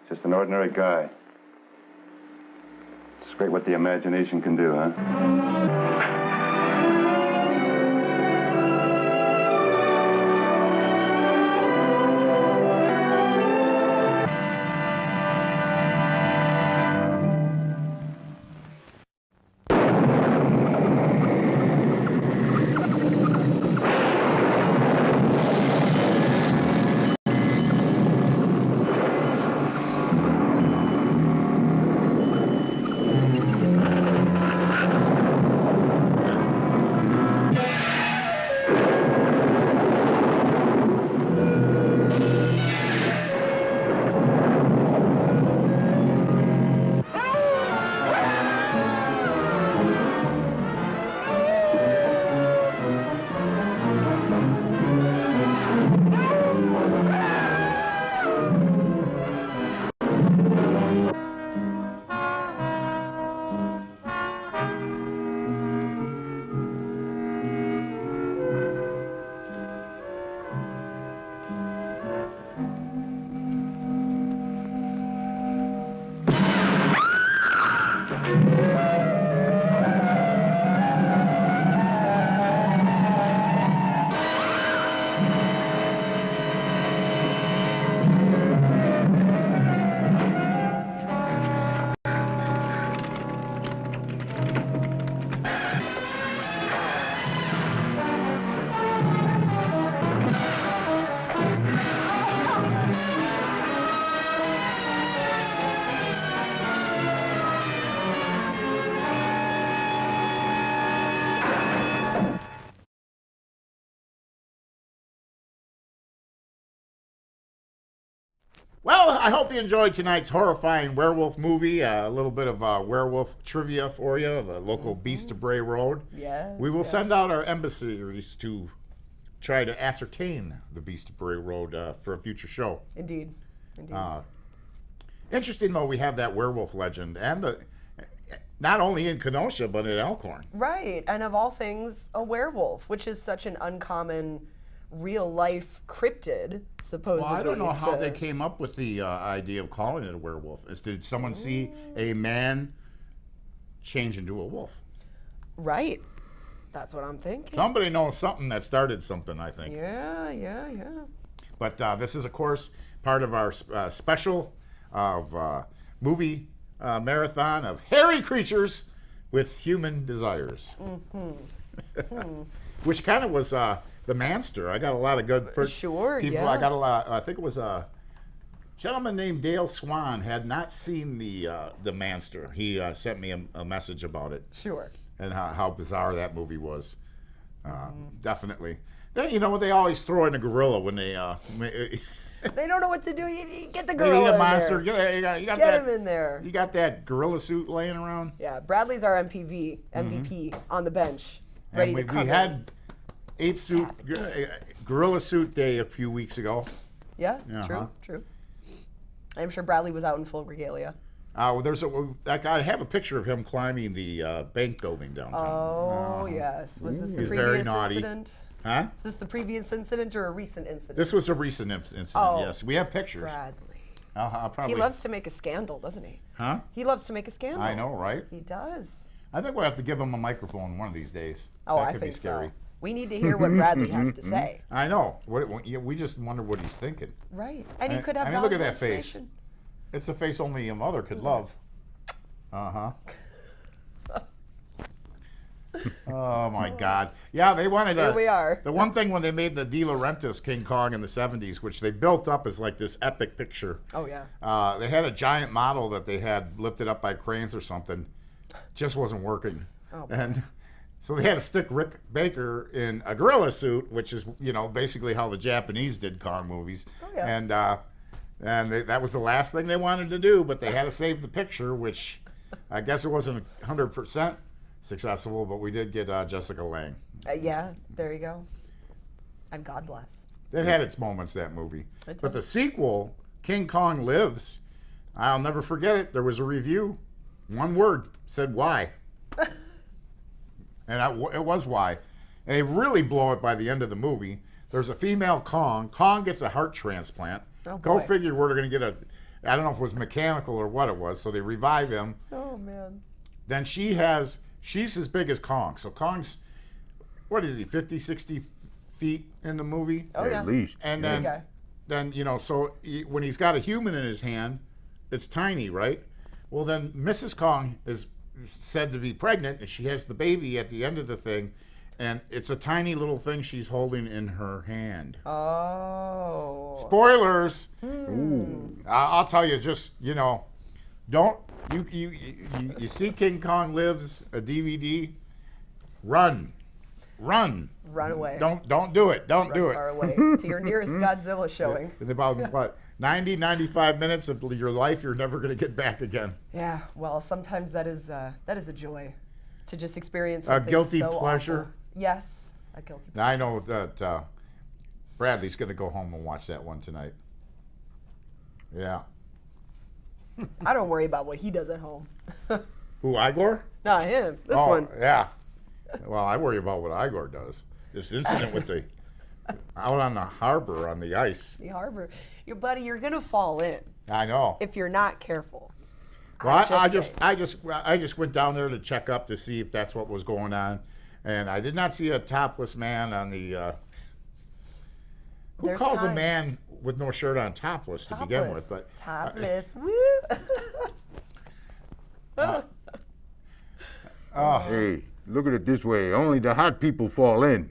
Just an ordinary guy. It's great what the imagination can do, huh? Well, I hope you enjoyed tonight's horrifying werewolf movie. A little bit of werewolf trivia for you, the local Beast of Bray Road. Yes. We will send out our emissaries to try to ascertain the Beast of Bray Road for a future show. Indeed. Indeed. Interesting, though, we have that werewolf legend, and not only in Kenosha, but in Elkhorn. Right. And of all things, a werewolf, which is such an uncommon real-life cryptid, supposedly. Well, I don't know how they came up with the idea of calling it a werewolf. Did someone see a man change into a wolf? Right. That's what I'm thinking. Somebody knows something that started something, I think. Yeah. But this is, of course, part of our special of movie marathon of hairy creatures with human desires. Which kind of was the Manster. I got a lot of good people. Yeah. I got a lot. I think it was a gentleman named Dale Swan had not seen the Manster. He sent me a message about it. Sure. And how bizarre that movie was. Definitely. They always throw in a gorilla when they. They don't know what to do. You get the gorilla you need a in monster. there. You got Get him in there. You got that gorilla suit laying around. Yeah, Bradley's our MVP on the bench, ready to come in. We had ape suit, gorilla suit day a few weeks ago. Yeah, true. I'm sure Bradley was out in full regalia. I have a picture of him climbing the bank building downtown. Oh, yes. Was this the He's previous very naughty. incident? Huh? Is this the previous incident or a recent incident? This was a recent incident, yes. We have pictures. Bradley. Probably. He loves to make a scandal, doesn't he? Huh? He loves to make a scandal. I know, right? He does. I think we'll have to give him a microphone one of these days. Oh, that I could think be scary. so. We need to hear what Bradley has to say. I know. We just wonder what he's thinking. Right. And he could have look at that face. information. It's a face only a mother could love. Oh my God! Yeah, they wanted. Here we are. The one thing when they made the De Laurentiis King Kong in the '70s, which they built up as like this epic picture. Oh yeah. They had a giant model that they had lifted up by cranes or something, just wasn't working, and so they had to stick Rick Baker in a gorilla suit, which is basically how the Japanese did Kong movies, and that was the last thing they wanted to do, but they had to save the picture, which I guess it wasn't 100% successful, but we did get Jessica Lange. Yeah, there you go. And God bless. It had its moments, that movie. But the sequel, King Kong Lives, I'll never forget it. There was a review, one word, said why. And it was why. And they really blow it by the end of the movie. There's a female Kong. Kong gets a heart transplant. Oh, Go boy. figure where they're going to get I don't know if it was mechanical or what it was, so they revive him. Oh, man. Then she's as big as Kong. So Kong's, what is he, 50, 60 feet in the movie? Oh, yeah. At least. And Okay. then so when he's got a human in his hand, it's tiny, right? Well, then Mrs. Kong is said to be pregnant, and she has the baby at the end of the thing, and it's a tiny little thing she's holding in her hand. Oh. Spoilers. Ooh. I'll tell you, just, don't you see King Kong Lives, a DVD? Run away. Don't do it. Don't do it. Far away to your nearest Godzilla showing. In about what 95 minutes of your life, you're never going to get back again. Yeah, well, sometimes that is a joy to just experience A something guilty so pleasure. awful. Yes, a guilty pleasure. Now, I know that Bradley's going to go home and watch that one tonight. Yeah. I don't worry about what he does at home. Who, Igor? Not him. This Oh, one. yeah. Well, I worry about what Igor does. This incident with the out on the harbor on the ice. The harbor. Your buddy, you're gonna fall in I know. if you're not careful. Well, I saying. just went down there to check up to see if that's what was going on, and I did not see a topless man on the. Who There's calls a time. man with no shirt on topless to begin with? But Topless. Woo! Hey, look at it this way. Only the hot people fall in.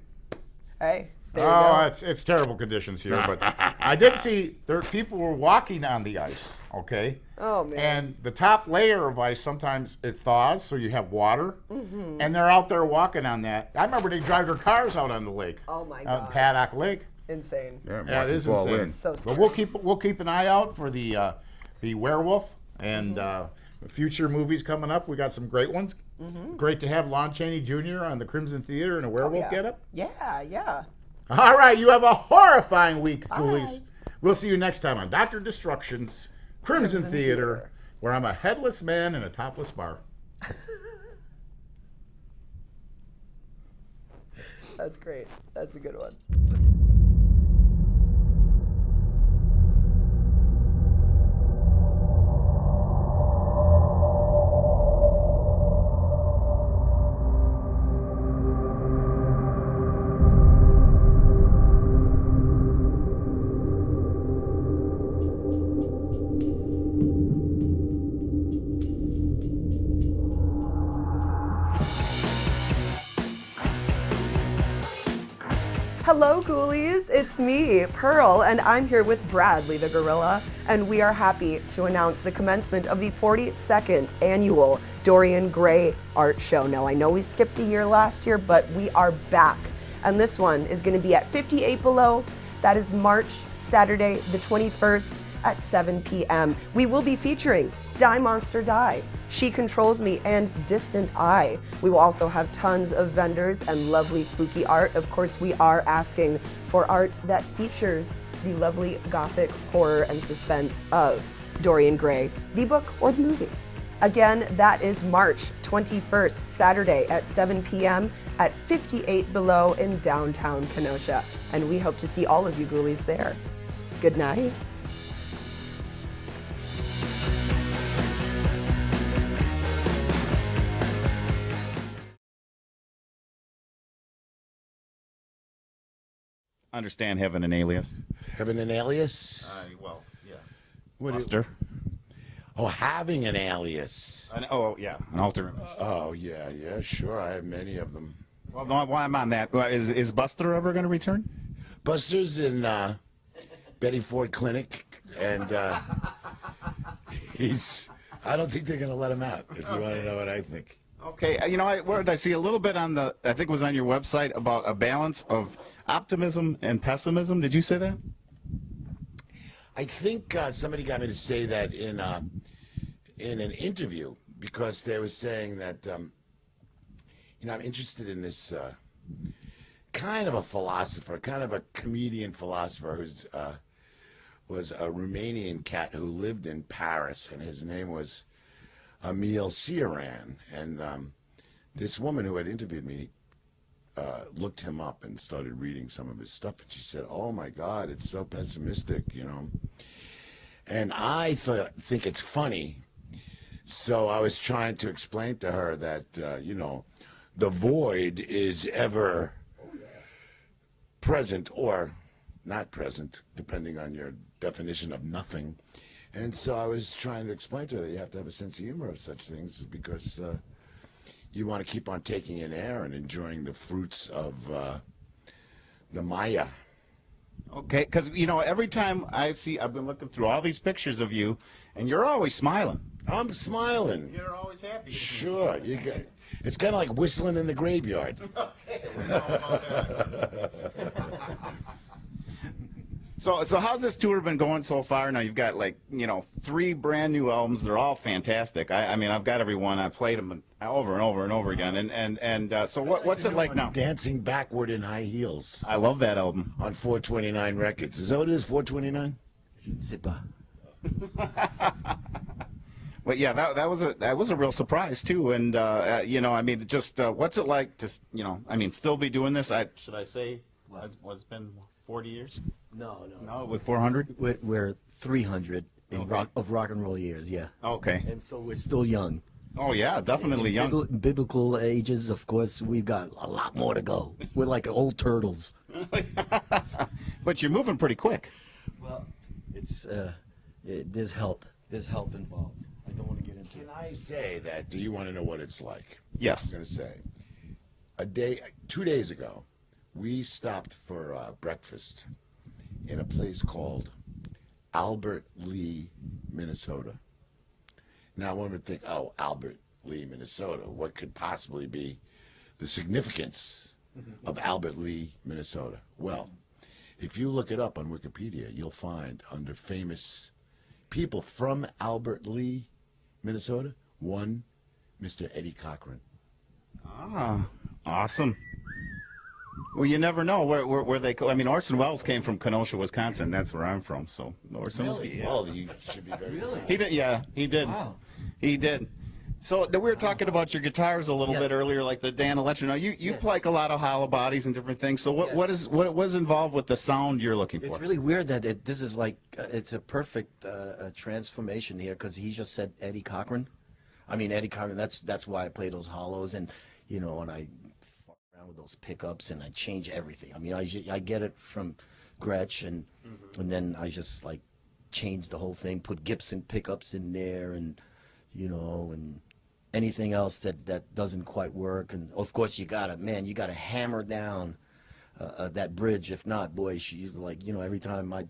Hey. There you go. it's terrible conditions here, but I did see people were walking on the ice. Okay. Oh man. And the top layer of ice, sometimes it thaws, so you have water, Mm-hmm. and they're out there walking on that. I remember they drive their cars out on the lake. Oh my Out in God. Paddock Lake. Insane. Yeah, it is fall insane. in. So But scary. we'll keep an eye out for the Werewolf and future movies coming up. We got some great ones. Great to have Lon Chaney Jr. on the Crimson Theater in a werewolf getup. Yeah. All right, you have a horrifying week, ghoulies. We'll see you next time on Dr. Destruction's Crimson Theater, where I'm a headless man in a topless bar. That's great. That's a good one. Hello, ghoulies. It's me, Pearl, and I'm here with Bradley the Gorilla, and we are happy to announce the commencement of the 42nd annual Dorian Gray Art Show. Now, I know we skipped a year last year, but we are back, and this one is going to be at 58 Below. That is Saturday, the 21st at 7 p.m. We will be featuring Die Monster Die, She Controls Me, and Distant Eye. We will also have tons of vendors and lovely spooky art. Of course, we are asking for art that features the lovely gothic horror and suspense of Dorian Gray, the book or the movie. Again, that is March 21st, Saturday at 7 p.m. at 58 Below in downtown Kenosha. And we hope to see all of you ghoulies there. Good night. Understand having an alias? Having an alias? Well, yeah. What Buster. Oh, having an alias. Yeah, an alter ego. Oh, yeah, sure. I have many of them. Well, no, while I'm on that, is Buster ever going to return? Buster's in Betty Ford Clinic, and I don't think they're going to let him out, if you want to know what I think. Okay, I see a little bit on I think it was on your website about a balance of optimism and pessimism. Did you say that? I think somebody got me to say that in an interview, because they were saying that, I'm interested in this kind of a philosopher, kind of a comedian philosopher who's was a Romanian cat who lived in Paris, and his name was Emile Cioran. And this woman who had interviewed me looked him up and started reading some of his stuff, and she said, "Oh my God, it's so pessimistic," you know. And I think it's funny, so I was trying to explain to her that you know, the void is ever present or not present, depending on your definition of nothing. And so I was trying to explain to her that you have to have a sense of humor of such things, because you want to keep on taking in air and enjoying the fruits of the Maya. Okay, because, you know, every time I've been looking through all these pictures of you, and you're always smiling. I'm smiling. You're always happy. Sure. It's kind of like whistling in the graveyard. Okay, we know about that. So how's this tour been going so far? Now you've got, like, you know, 3 brand new albums. They're all fantastic. I mean, I've got every one. I played them over and over and over again. And so what's it like now? Dancing Backward in High Heels. I love that album. On 429 Records. Is that what it is, 429? But yeah, that was a real surprise too. And you know, I mean, just what's it like to, you know, I mean, still be doing this? Should I say what's been 40 years? No. No, with 400? We're 300 in rock and roll years, yeah. Okay. And so we're still young. Oh yeah, definitely young. Biblical ages, of course, we've got a lot more to go. We're like old turtles. But you're moving pretty quick. Well, it's there's help. There's help involved. I don't want to get into it. Can I say that? Do you want to know what it's like? Yes. I'm going to say, 2 days ago, we stopped for breakfast in a place called Albert Lee, Minnesota. Now, one would think, oh, Albert Lee, Minnesota, what could possibly be the significance of Albert Lee, Minnesota? Well, if you look it up on Wikipedia, you'll find under famous people from Albert Lee, Minnesota, one, Mr. Eddie Cochran. Ah, awesome. Well, you never know where they go. I mean, Orson Welles came from Kenosha, Wisconsin. That's where I'm from. So Orson was. Really? Well, you should be very. Really? He did. Yeah, he did. Wow. He did. So we were talking about your guitars a little bit earlier, like the Dan Electro. Now you play like a lot of hollow bodies and different things. So what was involved with the sound you're looking for? It's really weird that this is like it's a perfect transformation here, because he just said Eddie Cochran. I mean, Eddie Cochran. That's why I play those hollows, and you know, and I fuck around with those pickups, and I change everything. I mean, I get it from Gretsch, and then I just like change the whole thing, put Gibson pickups in there, and you know, and anything else that doesn't quite work. And of course you gotta hammer down that bridge. If not, boy, she's like, you know, every time I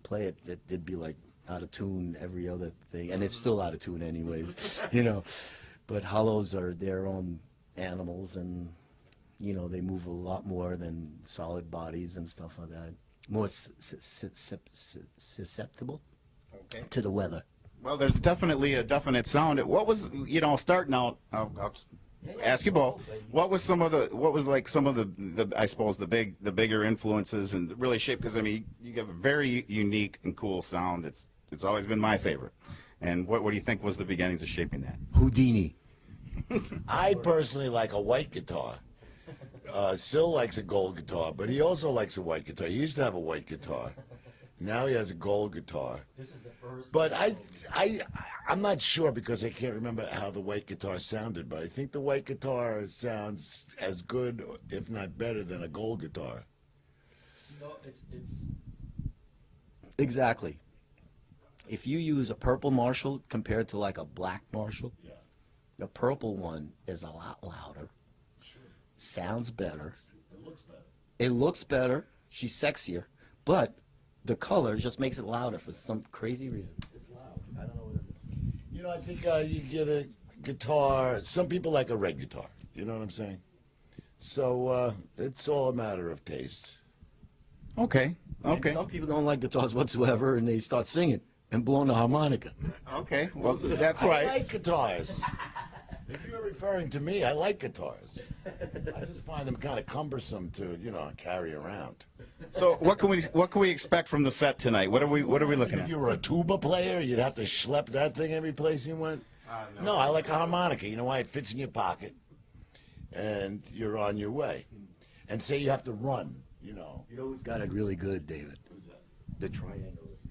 play it, it'd be like out of tune every other thing, and it's still out of tune anyways. You know, but hollows are their own animals, and you know, they move a lot more than solid bodies and stuff like that. More susceptible to the weather. Well, there's definitely a definite sound. What was, you know, starting out, I'll ask you both, what was some of the I suppose the bigger influences and really shape, because I mean, you have a very unique and cool sound. It's always been my favorite. And what do you think was the beginnings of shaping that? Houdini. I personally like a white guitar. Sil likes a gold guitar, but he also likes a white guitar. He used to have a white guitar. Now he has a gold guitar. This is the first. But I'm not sure, because I can't remember how the white guitar sounded, but I think the white guitar sounds as good, if not better, than a gold guitar. No, it's exactly. If you use a purple Marshall compared to like a black Marshall, the purple one is a lot louder. Sure. Sounds better. It looks better. It looks better. She's sexier, but the color just makes it louder for some crazy reason. It's loud. I don't know what it is. You know, I think you get a guitar. Some people like a red guitar. You know what I'm saying? So it's all a matter of taste. Okay. And some people don't like guitars whatsoever, and they start singing and blowing the harmonica. Okay. Well, that's right. I like guitars. If you're referring to me, I like guitars. I just find them kind of cumbersome to, you know, carry around. So what can we expect from the set tonight? What are we looking at? If you were a tuba player, you'd have to schlep that thing every place you went. No, I like a harmonica. You know why? It fits in your pocket, and you're on your way. and say you have to run, you know. You know who's got it really good, David? The triangleist.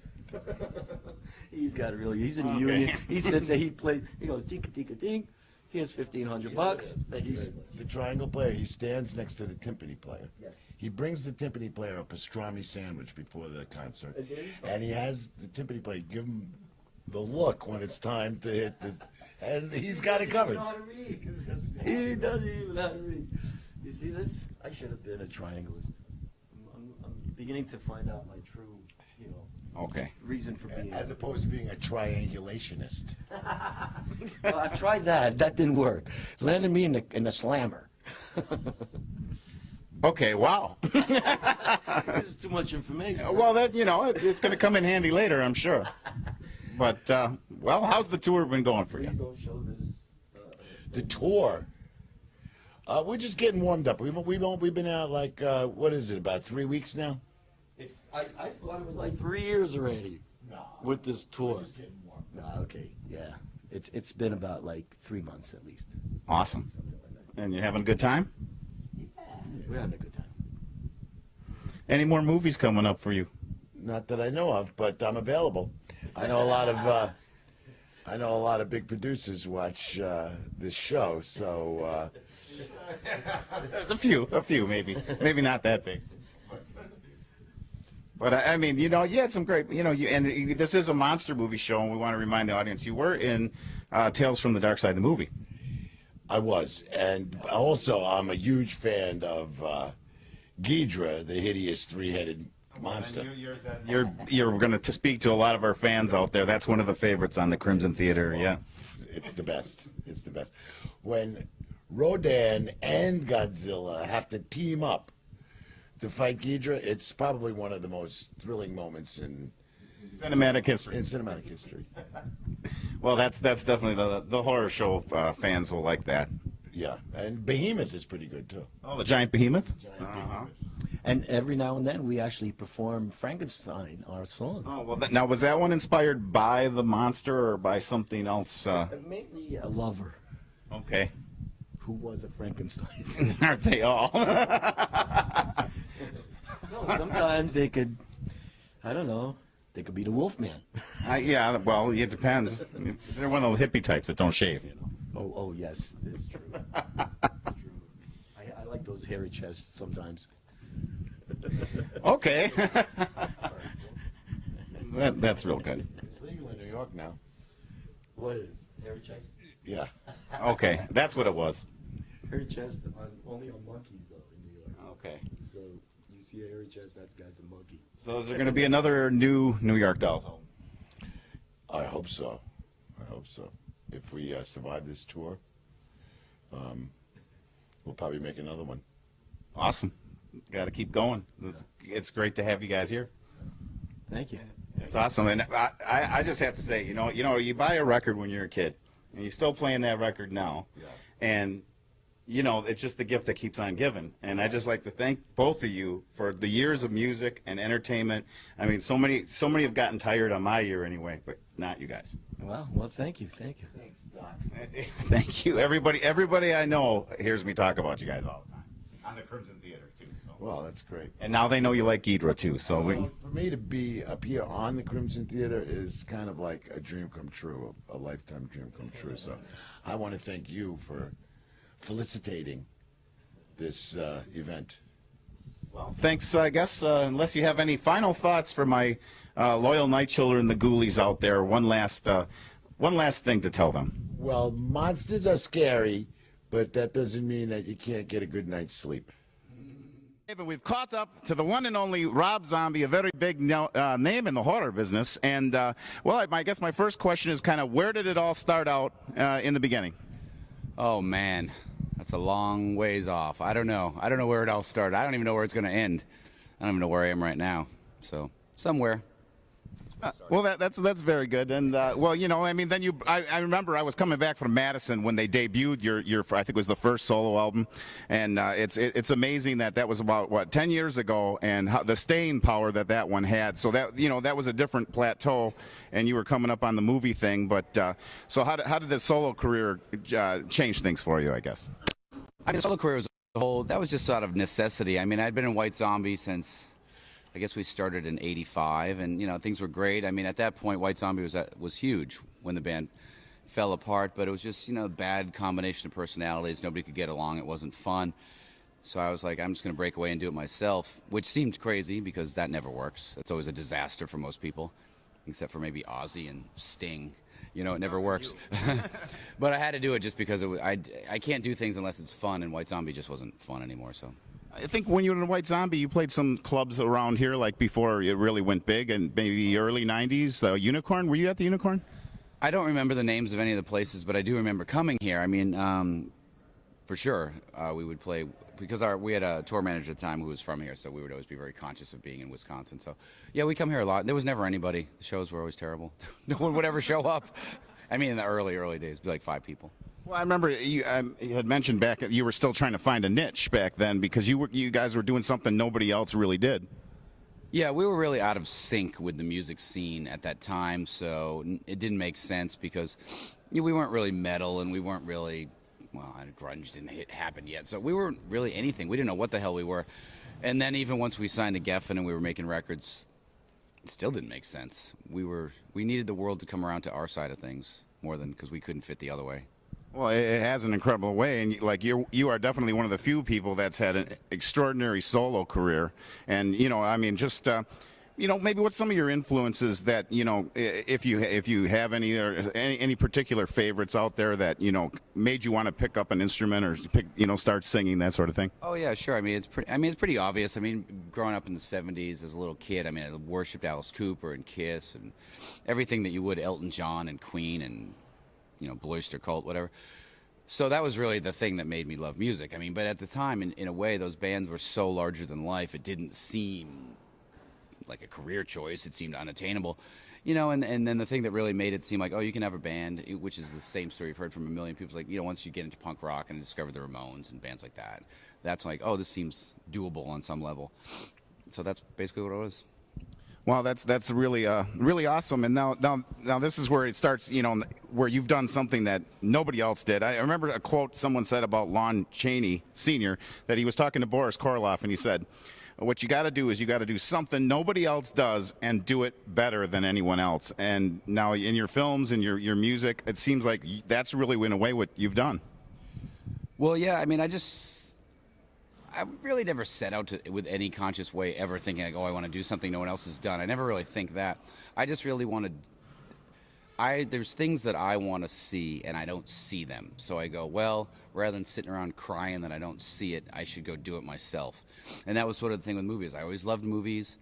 He's got it really. He's in the union. He sits there. He plays. He goes tinka tinka ding. Here's $1,500. He's the triangle player. He stands next to the timpani player. Yes. He brings the timpani player a pastrami sandwich before the concert, and he has the timpani player give him the look when it's time to hit the, and he's got it covered. He doesn't even know how to read. You see this? I should have been a triangleist. I'm beginning to find out my true, you know, Okay. reason for being. As opposed to being a triangulationist. Well, I've tried that. That didn't work. Landed me in the slammer. Okay, wow. This is too much information. Well, that, you know, it's going to come in handy later, I'm sure. But, well, how's the tour been going for you? Please don't show this. The tour. We're just getting warmed up. We've been out like what is it, about 3 weeks now? I thought it was like 3 years already. No. With this tour. We're just getting warmed up. No, okay, yeah. It's been about like 3 months at least. Awesome. And you're having a good time? We're having a good time. Any more movies coming up for you? Not that I know of, but I'm available. I know a lot of big producers watch this show, so There's a few maybe not that big. But I mean, you know, you had some great, you know, this is a monster movie show, and we want to remind the audience you were in Tales from the Dark Side, the movie. I was, and also I'm a huge fan of Ghidra, the hideous three-headed monster. You're going to speak to a lot of our fans out there. That's one of the favorites on the Crimson Theater. Yeah, it's the best. It's the best. When Rodan and Godzilla have to team up to fight Ghidra, it's probably one of the most thrilling moments in cinematic history. Well, that's definitely the horror show fans will like that. Yeah, and Behemoth is pretty good too. Oh, the giant behemoth. And every now and then we actually perform Frankenstein, our song. Oh well, now was that one inspired by the monster or by something else? Mainly a lover. Okay. Who was a Frankenstein? Aren't they all? No, sometimes they could. I don't know. They could be the Wolfman. Yeah, well, it depends. They're one of those hippie types that don't shave. You know. Oh, yes, it's true. True. I like those hairy chests sometimes. Okay. That's real good. It's legal in New York now. What is hairy chest? Yeah. Okay, that's what it was. Hairy chest only on monkeys though in New York. Okay. So you see a hairy chest, that guy's a monkey. So is there going to be another new New York Dolls album? I hope so. I hope so. If we survive this tour, we'll probably make another one. Awesome. Got to keep going. It's great to have you guys here. Thank you. It's awesome, and I just have to say, you know, you buy a record when you're a kid, and you're still playing that record now, and you know, it's just the gift that keeps on giving. And I just like to thank both of you for the years of music and entertainment. I mean, so many have gotten tired on my year anyway, but not you guys. Well, thank you. Thanks, Doc. Thank you, everybody I know hears me talk about you guys all the time on the Crimson Theater too. So. Well, that's great. And now they know you like Ghidra too. So for me to be up here on the Crimson Theater is kind of like a dream come true, a lifetime dream come true. So I want to thank you for felicitating this event. Well, thanks, I guess, unless you have any final thoughts for my loyal night children, the ghoulies out there, one last thing to tell them. Well, monsters are scary, but that doesn't mean that you can't get a good night's sleep. We've caught up to the one and only Rob Zombie, a very big name in the horror business. And, well, I guess my first question is kind of where did it all start out in the beginning? Oh, man. That's a long ways off. I don't know. I don't know where it all started. I don't even know where it's going to end. I don't even know where I am right now. So, somewhere. Well, that's very good. And, well, you know, I mean, then I remember I was coming back from Madison when they debuted your I think it was the first solo album. And it's amazing that was about, 10 years ago, and the staying power that one had. So that, you know, that was a different plateau, and you were coming up on the movie thing. But so how did the solo career change things for you, I guess? I mean, the solo career was That was just out of necessity. I mean, I'd been in White Zombie since, I guess we started in '85, and things were great. I mean, at that point, White Zombie was huge when the band fell apart, but it was just bad combination of personalities. Nobody could get along. It wasn't fun. So I was like, I'm just going to break away and do it myself, which seemed crazy because that never works. It's always a disaster for most people, except for maybe Ozzy and Sting. It never works. But I had to do it just because I can't do things unless it's fun, and White Zombie just wasn't fun anymore. So I think when you were in White Zombie, you played some clubs around here, like before it really went big, and maybe early '90s. The Unicorn. Were you at the Unicorn? I don't remember the names of any of the places, but I do remember coming here. I mean, for sure, we would play because we had a tour manager at the time who was from here, so we would always be very conscious of being in Wisconsin. So, yeah, we come here a lot. There was never anybody. The shows were always terrible. No one would ever show up. I mean, in the early days, it'd be like 5 people. Well, I remember you had mentioned back you were still trying to find a niche back then because you guys were doing something nobody else really did. Yeah, we were really out of sync with the music scene at that time, so it didn't make sense because we weren't really metal and we weren't really, grunge didn't happen yet, so we weren't really anything. We didn't know what the hell we were. And then even once we signed to Geffen and we were making records, it still didn't make sense. We needed the world to come around to our side of things more than because we couldn't fit the other way. Well, it has an incredible way, and you are definitely one of the few people that's had an extraordinary solo career. And maybe what's some of your influences that if you have any particular favorites out there that made you want to pick up an instrument or start singing, that sort of thing. Oh yeah, sure. I mean, it's pretty obvious. I mean, growing up in the '70s as a little kid, I mean, I worshipped Alice Cooper and Kiss and everything that you would, Elton John and Queen and Blue Oyster Cult, whatever. So that was really the thing that made me love music. I mean, but at the time, in a way, those bands were so larger than life, it didn't seem like a career choice. It seemed unattainable. And then the thing that really made it seem like, oh, you can have a band, which is the same story you've heard from a million people. Like, once you get into punk rock and discover the Ramones and bands like that, that's like, oh, this seems doable on some level. So that's basically what it was. Well, that's really really awesome. And now this is where it starts, where you've done something that nobody else did. I remember a quote someone said about Lon Chaney Sr. that he was talking to Boris Karloff, and he said, what you got to do is you got to do something nobody else does and do it better than anyone else. And now in your films and your music, it seems like that's really in a way what you've done. Well, yeah, I mean, I really never set out to, with any conscious way, ever thinking like, oh, I want to do something no one else has done. I never really think that. I just really wanted. There's things that I want to see and I don't see them. So I go, well, rather than sitting around crying that I don't see it, I should go do it myself. And that was sort of the thing with movies. I always loved movies,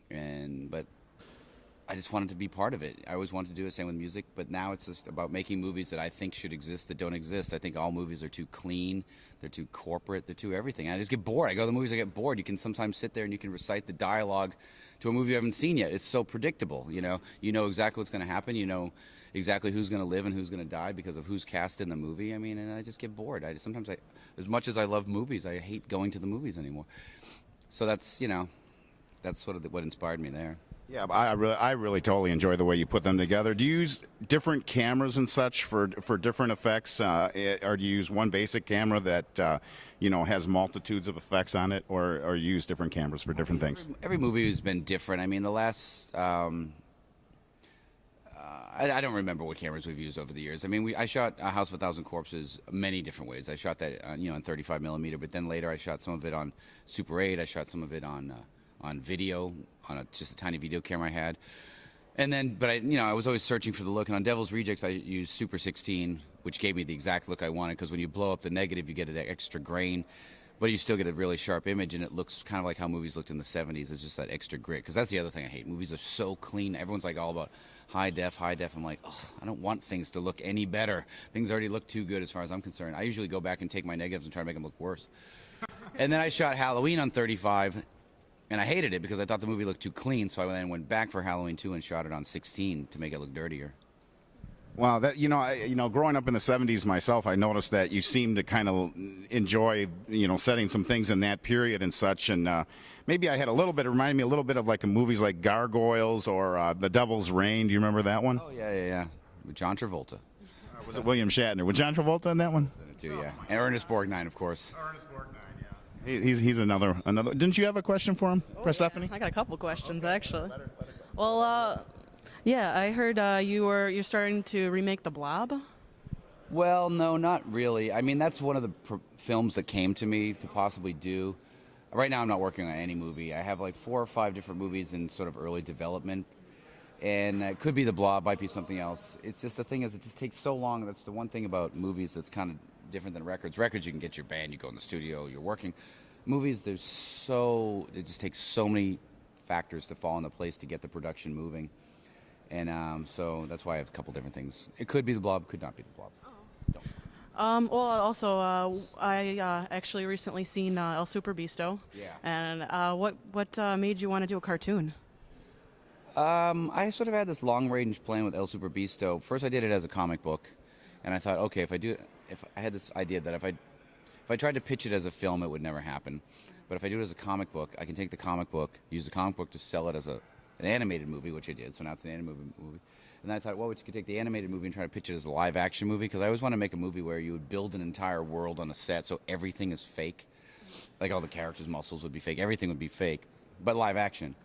but I just wanted to be part of it. I always wanted to do the same with music, but now it's just about making movies that I think should exist that don't exist. I think all movies are too clean, they're too corporate, they're too everything. I just get bored. I go to the movies, I get bored. You can sometimes sit there and you can recite the dialogue to a movie you haven't seen yet. It's so predictable, You know exactly what's going to happen. You know exactly who's going to live and who's going to die because of who's cast in the movie. I mean, and I just get bored. Sometimes as much as I love movies, I hate going to the movies anymore. So that's sort of what inspired me there. Yeah, I really totally enjoy the way you put them together. Do you use different cameras and such for different effects, or do you use one basic camera that has multitudes of effects on it, or you use different cameras for different things? Every movie has been different. I mean, the last I don't remember what cameras we've used over the years. I mean, I shot A House of a Thousand Corpses many different ways. I shot that on 35 millimeter, but then later I shot some of it on Super 8. I shot some of it on video, on just a tiny video camera I had. And then, but I was always searching for the look. And on Devil's Rejects, I used Super 16, which gave me the exact look I wanted. Because when you blow up the negative, you get an extra grain, but you still get a really sharp image, and it looks kind of like how movies looked in the 70s. It's just that extra grit. Because that's the other thing I hate. Movies are so clean. Everyone's like all about high def. I'm like, oh, I don't want things to look any better. Things already look too good as far as I'm concerned. I usually go back and take my negatives and try to make them look worse. And then I shot Halloween on 35. And I hated it because I thought the movie looked too clean, so I then went back for Halloween 2 and shot it on 16 to make it look dirtier. Wow, that growing up in the 70s myself, I noticed that you seemed to kind of enjoy, setting some things in that period and such. And maybe I had reminded me a little bit of like movies like Gargoyles or The Devil's Rain. Do you remember that one? Oh, yeah. With John Travolta. Was it William Shatner? Was John Travolta in that one? Too, yeah. And Ernest Borgnine, of course. Ernest Borgnine, yeah. He's another. Didn't you have a question for him, Persephone? I got a couple questions actually. Well, yeah, I heard you're starting to remake The Blob. Well, no, not really. I mean, that's one of the films that came to me to possibly do. Right now, I'm not working on any movie. I have like 4 or 5 different movies in sort of early development, and it could be The Blob, might be something else. It's just the thing is, it just takes so long. That's the one thing about movies that's kind of different than records. Records, you can get your band, you go in the studio, you're working. Movies, it just takes so many factors to fall into place to get the production moving. And so that's why I have a couple different things. It could be The Blob, could not be The Blob. Well, also, I actually recently seen El Super Bisto. Yeah. And what made you want to do a cartoon? I sort of had this long-range plan with El Super Bisto. First, I did it as a comic book, and I thought, okay, if I had this idea that if I tried to pitch it as a film, it would never happen. But if I do it as a comic book, I can take the comic book, use the comic book to sell it as an animated movie, which I did. So now it's an animated movie. And I thought, well, we could take the animated movie and try to pitch it as a live-action movie, because I always want to make a movie where you would build an entire world on a set, so everything is fake. Like all the characters' muscles would be fake. Everything would be fake, but live action.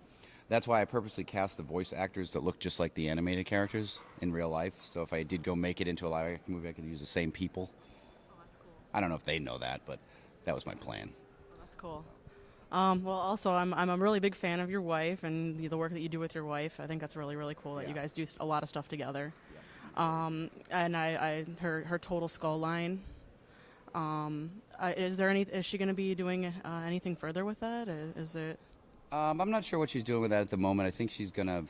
That's why I purposely cast the voice actors that look just like the animated characters in real life. So if I did go make it into a live-action movie, I could use the same people. Oh, that's cool. I don't know if they know that, but that was my plan. That's cool. Well, also, I'm a really big fan of your wife and the work that you do with your wife. I think that's really, really cool that you guys do a lot of stuff together. And her Total Skull line. Is she going to be doing anything further with that? Is it? I'm not sure what she's doing with that at the moment. I think she's going to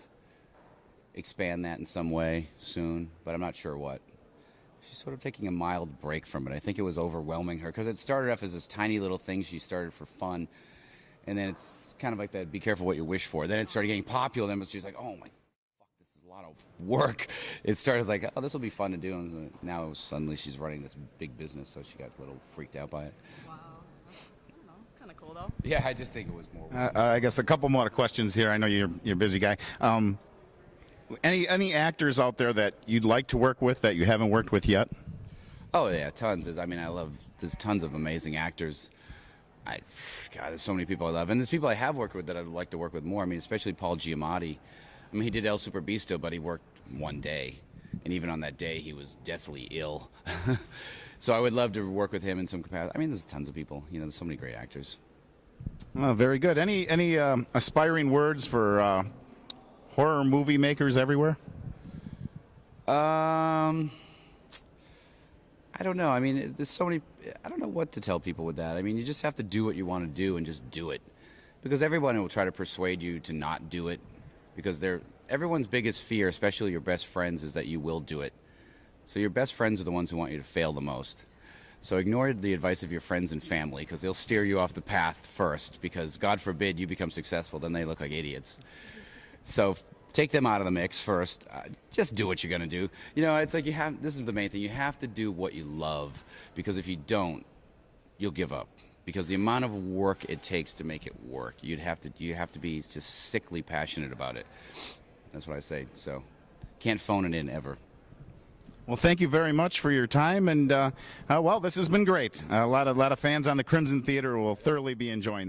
expand that in some way soon, but I'm not sure what. She's sort of taking a mild break from it. I think it was overwhelming her, because it started off as this tiny little thing she started for fun. And then it's kind of like that, be careful what you wish for. Then it started getting popular. Then she's like, oh my fuck, this is a lot of work. It started like, oh, this will be fun to do. And now suddenly she's running this big business, so she got a little freaked out by it. Wow. I don't know. It's kind of cool, though. Yeah, I just think it was more. I guess a couple more questions here. I know you're a busy guy. Any actors out there that you'd like to work with that you haven't worked with yet? Oh, yeah, tons. There's tons of amazing actors. God, there's so many people I love. And there's people I have worked with that I'd like to work with more. I mean, especially Paul Giamatti. I mean, he did El Super Bisto, but he worked one day. And even on that day, he was deathly ill. So I would love to work with him in some capacity. I mean, there's tons of people. There's so many great actors. Well, very good. Any aspiring words for horror movie makers everywhere? I don't know. I mean, there's so many. I don't know what to tell people with that. I mean, you just have to do what you want to do and just do it, because everyone will try to persuade you to not do it, because everyone's biggest fear, especially your best friends, is that you will do it. So your best friends are the ones who want you to fail the most. So ignore the advice of your friends and family, because they'll steer you off the path first, because God forbid you become successful, then they look like idiots. So take them out of the mix first. Just do what you're going to do. It's like this is the main thing. You have to do what you love, because if you don't, you'll give up. Because the amount of work it takes to make it work, you have to be just sickly passionate about it. That's what I say. So can't phone it in ever. Well, thank you very much for your time, and well, this has been great. A lot of fans on the Crimson Theater will thoroughly be enjoying this.